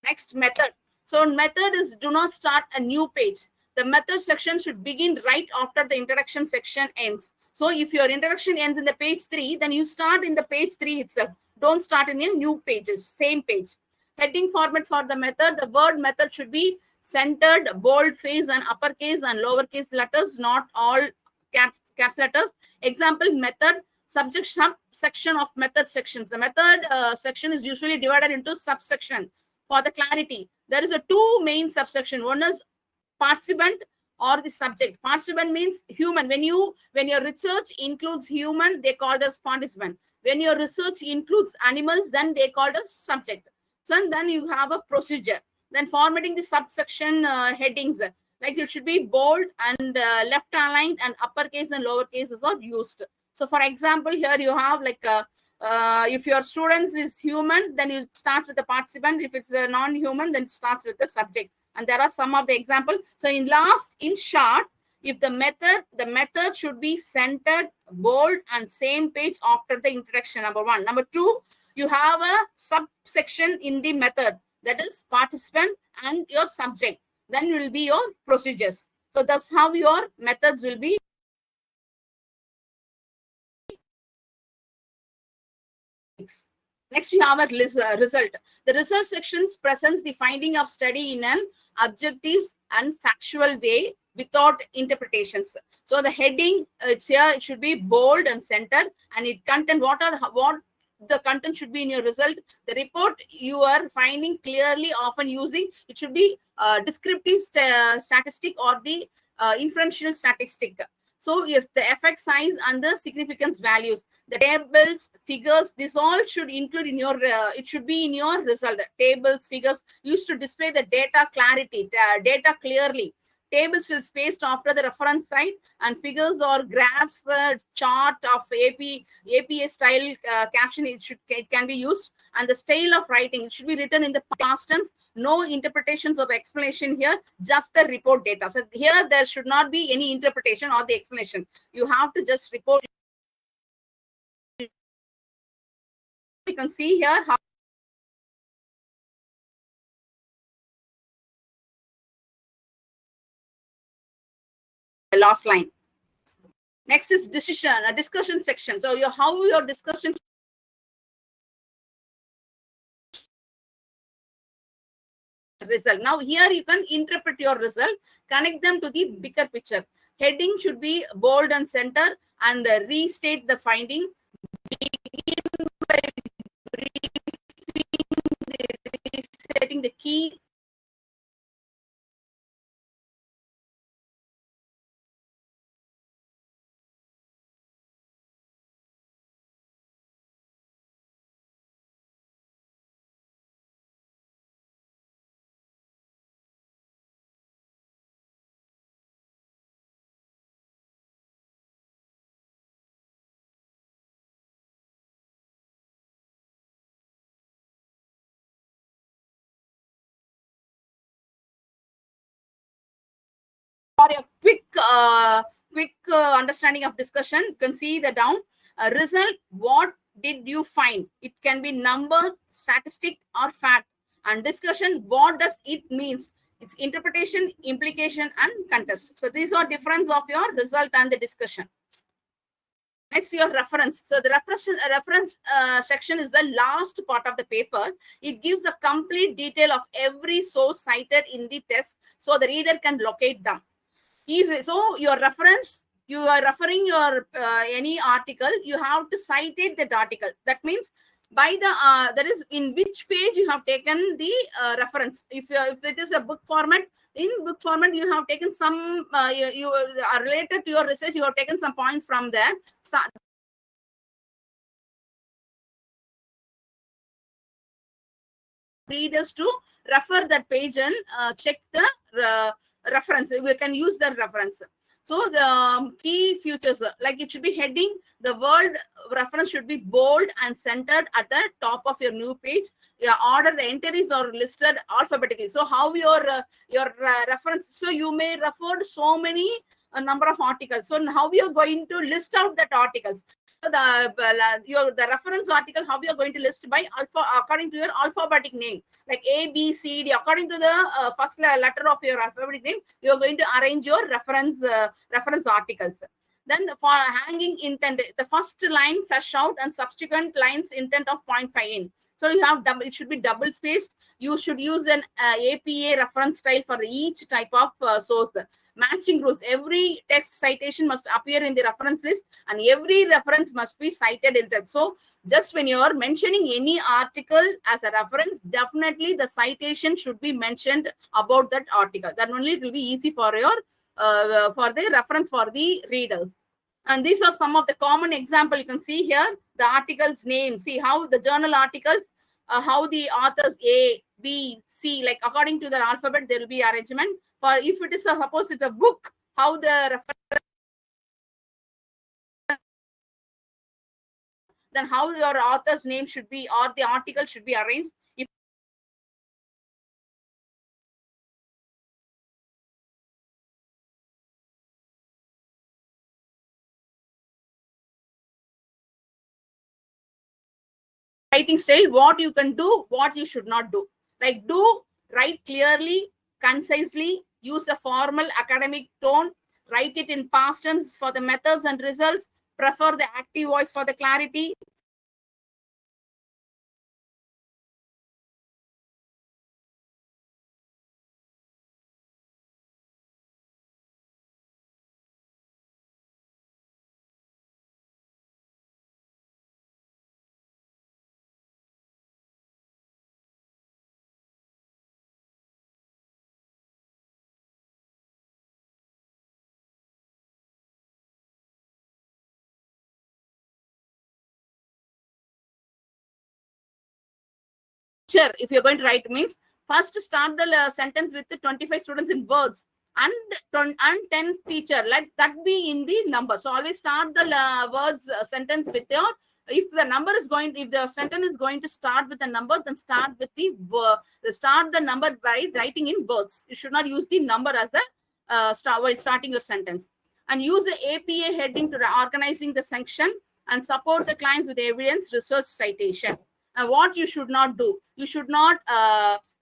Next, method. So method is do not start a new page. The method section should begin right after the introduction section ends. So if your introduction ends in the page 3, then you start in the page 3 itself. Don't start in a new pages, same page. Heading format for the method. The word method should be centered, bold face and uppercase and lowercase letters, not all caps letters. Example, method, subject, subsection of method sections. The method section is usually divided into subsection. For the clarity, there is a 2 main subsection. One is participant or the subject. Participant means human. When your research includes human, they called as participant. When your research includes animals, then they called as subject. So then you have a procedure. Then formatting the subsection headings. Like it should be bold and left aligned, and uppercase and lower cases are used. So for example, here you have like if your students is human, then you start with the participant. If it's a non-human, then it starts with the subject. And there are some of the examples. So in short, if the method should be centered, bold, and same page after the introduction, number 1. Number 2, you have a subsection in the method, that is participant and your subject. Then will be your procedures. So that's how your methods will be. Next, you have a result. The result sections presents the finding of study in an objective and factual way without interpretations. So the heading, it's here, it should be bold and centered, and it content what the content should be in your result. The report you are finding clearly, often using, it should be descriptive statistic or the inferential statistic. So if the effect size and the significance values, the tables, figures, this all should include in your, it should be in your result. Tables, figures used to display the data clarity, data clearly. Tables will spaced after the reference site, and figures or graphs, chart of APA style caption, it can be used. And the style of writing, it should be written in the past tense. No interpretations or explanation here, just the report data. So here there should not be any interpretation or the explanation. You have to just report. You can see here how the last line. Next is discussion section. So how your discussion result. Now here you can interpret your result, connect them to the bigger picture. Heading should be bold and center, and restate the finding. Begin by restating the key for a quick understanding of discussion. You can see the down result. What did you find? It can be number, statistic, or fact. And discussion, what does it means? It's interpretation, implication, and contest. So these are difference of your result and the discussion. Next, your reference. So the reference section is the last part of the paper. It gives a complete detail of every source cited in the text, so the reader can locate them easily. So your reference you are referring your any article, you have to cite that article. That means by the that is in which page you have taken the reference. If it is a book format, in book format you have taken some you are related to your research, you have taken some points from there. So, readers to refer that page and check the reference. We can use the reference. So the key features, like it should be heading, the word reference should be bold and centered at the top of your new page. Your order, the entries are listed alphabetically. So how your reference, so you may refer to so many number of articles. So how we are going to list out that articles? So the reference article, how we are going to list by according to your alphabetic name, like A, B, C, D. According to the first letter of your alphabetic name, you are going to arrange your reference articles. Then for hanging intent, the first line flesh out and subsequent lines intent of 0.5 in. So you have double, it should be double spaced. You should use an APA reference style for each type of source. Matching rules. Every text citation must appear in the reference list and every reference must be cited in that. So just when you are mentioning any article as a reference, definitely the citation should be mentioned about that article. That only it will be easy for your for the reference for the readers. And these are some of the common example. You can see here the article's name. See how the journal articles, how the authors A, B, C, like according to the alphabet, there will be arrangement. For if it is suppose it's a book, how the reference, then how your author's name should be or the article should be arranged. If writing style, what you can do, what you should not do. Like write clearly, concisely, use a formal academic tone, write it in past tense for the methods and results, prefer the active voice for the clarity. If you're going to write, means first start the sentence with the 25 students in words and 10 teacher, let that be in the number. So always start the words sentence with your, if the number is going, if the sentence is going to start with a number, then start with the start the number by writing in words. You should not use the number as a while starting your sentence. And use the APA heading to organizing the section and support the clients with evidence research citation. What you should not do, you should not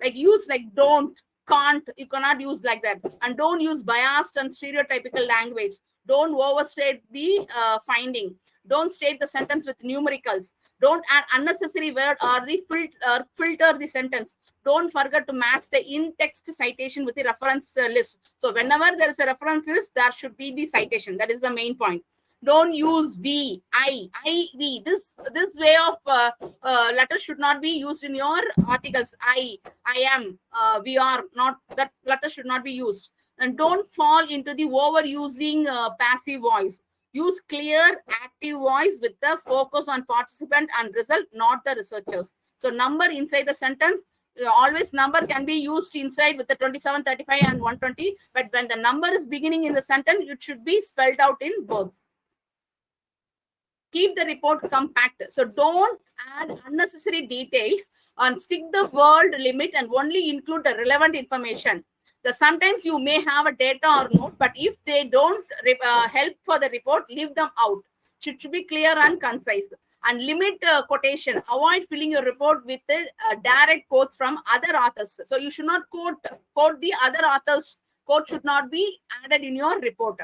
like use like don't, can't, you cannot use like that. And don't use biased and stereotypical language. Don't overstate the finding. Don't state the sentence with numericals. Don't add unnecessary word or the filter the sentence. Don't forget to match the in-text citation with the reference list. So whenever there is a reference list, there should be the citation. That is the main point. Don't use we, I, we. This way of letters should not be used in your articles. I am, we are, not, that letter should not be used. And don't fall into the overusing passive voice. Use clear active voice with the focus on participant and result, not the researchers. So number inside the sentence, always number can be used inside with the 27, 35 and 120. But when the number is beginning in the sentence, it should be spelled out in words. Keep the report compact. So don't add unnecessary details and stick the word limit and only include the relevant information. Sometimes you may have a data or note, but if they don't help for the report, leave them out. It should be clear and concise. And limit quotation. Avoid filling your report with direct quotes from other authors. So you should not quote the other authors. Quote should not be added in your report.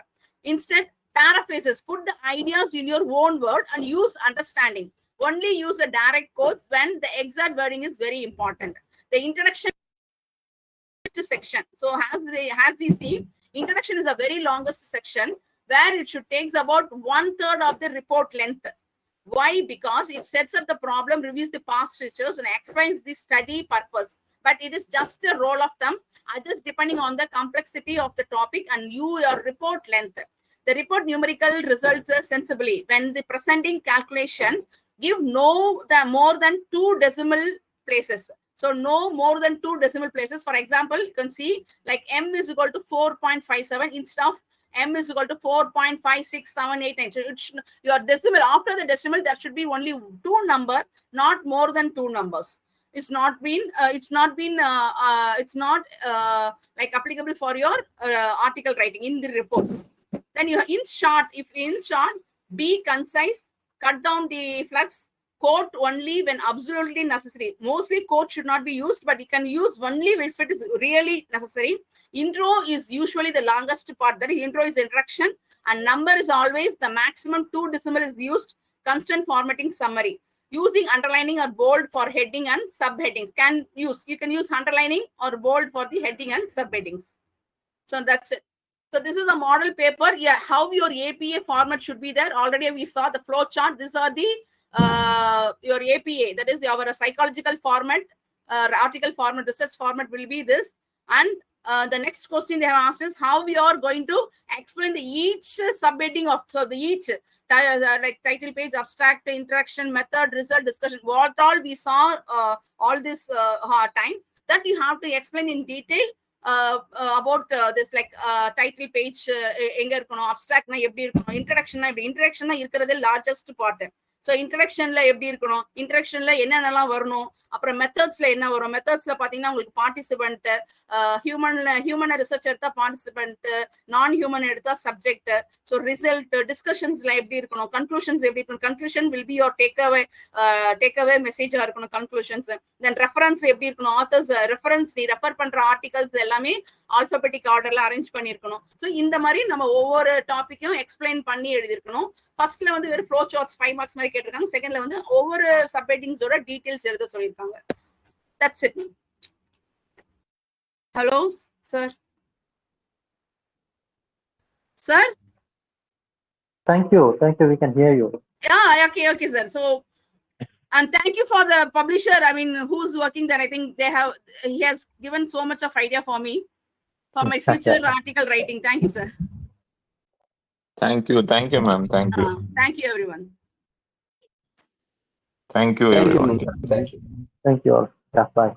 Instead, paraphrases. Put the ideas in your own word and use understanding. Only use the direct quotes when the exact wording is very important. The introduction section. So as we see, introduction is the very longest section. where it should take about 1/3 of the report length. Why? Because it sets up the problem, reviews the past research, and explains the study purpose. But it is just a rule of thumb, just depending on the complexity of the topic and your report length. The report numerical results sensibly. When the presenting calculation, give more than 2 decimal places. So no more than 2 decimal places. For example, you can see like m is equal to 4.57 instead of m is equal to 4.56789. So your decimal, after the decimal, there should be only 2 numbers, not more than 2 numbers. It's not like applicable for your article writing in the report. Then you in short, be concise, cut down the flux, quote only when absolutely necessary. Mostly quote should not be used, but you can use only if it is really necessary. Intro is usually the longest part. That is, intro is introduction, and number is always the maximum 2 decimal is used. Constant formatting summary. Using underlining or bold for heading and subheadings. You can use underlining or bold for the heading and subheadings. So that's it. So this is a model paper. Yeah, how your APA format should be there. Already we saw the flow chart. These are the your APA. That is our psychological format, article format, research format will be this. And the next question they have asked is how we are going to explain the each subheading of each like title page, abstract, interaction, method, result, discussion. What all we saw all this time, that you have to explain in detail about this, like title page enga irukanum, abstract na eppadi irukanum, introduction na eppadi, introduction na irukkiradhe largest part. So introduction la eppadi irukanum, introduction la enna nalla varanum, apra methods la enna varum, methods la pathina ungalku participant, human research edutha participant, non human edutha subject. So result, discussions la eppadi irukanum, conclusions eppadi irukanum, conclusion will be your takeaway message ah irukanum, conclusions. Then reference eppadi irukanum, authors reference ni refer பண்ற articles எல்லாமே alphabetic order la arrange பண்ணிருக்கணும். So இந்த மாதிரி நம்ம ஒவ்வொரு டாபிக்கும் explain பண்ணி எழுதிருக்கணும். ஃபர்ஸ்ட்ல வந்து வெறும் ஃப்ளோ சார்ட்ஸ் 5 மார்க்ஸ் மாதிரி கேட்டிருக்காங்க. செகண்ட்ல வந்து ஒவ்வொரு சப்ஹெட்டிங்ஸோட டீடைல்ஸ் எழுத சொல்லிருக்காங்க. That's it. Hello sir. Sir? Thank you, we can hear you. Yeah, okay sir. So and thank you for the publisher, I mean, who's working there. I think he has given so much of idea for me for my future article writing. Thank you, sir. Thank you, ma'am. Thank you. Thank you, everyone. Thank you, everyone. Thank you. Thank you all. Yeah, bye.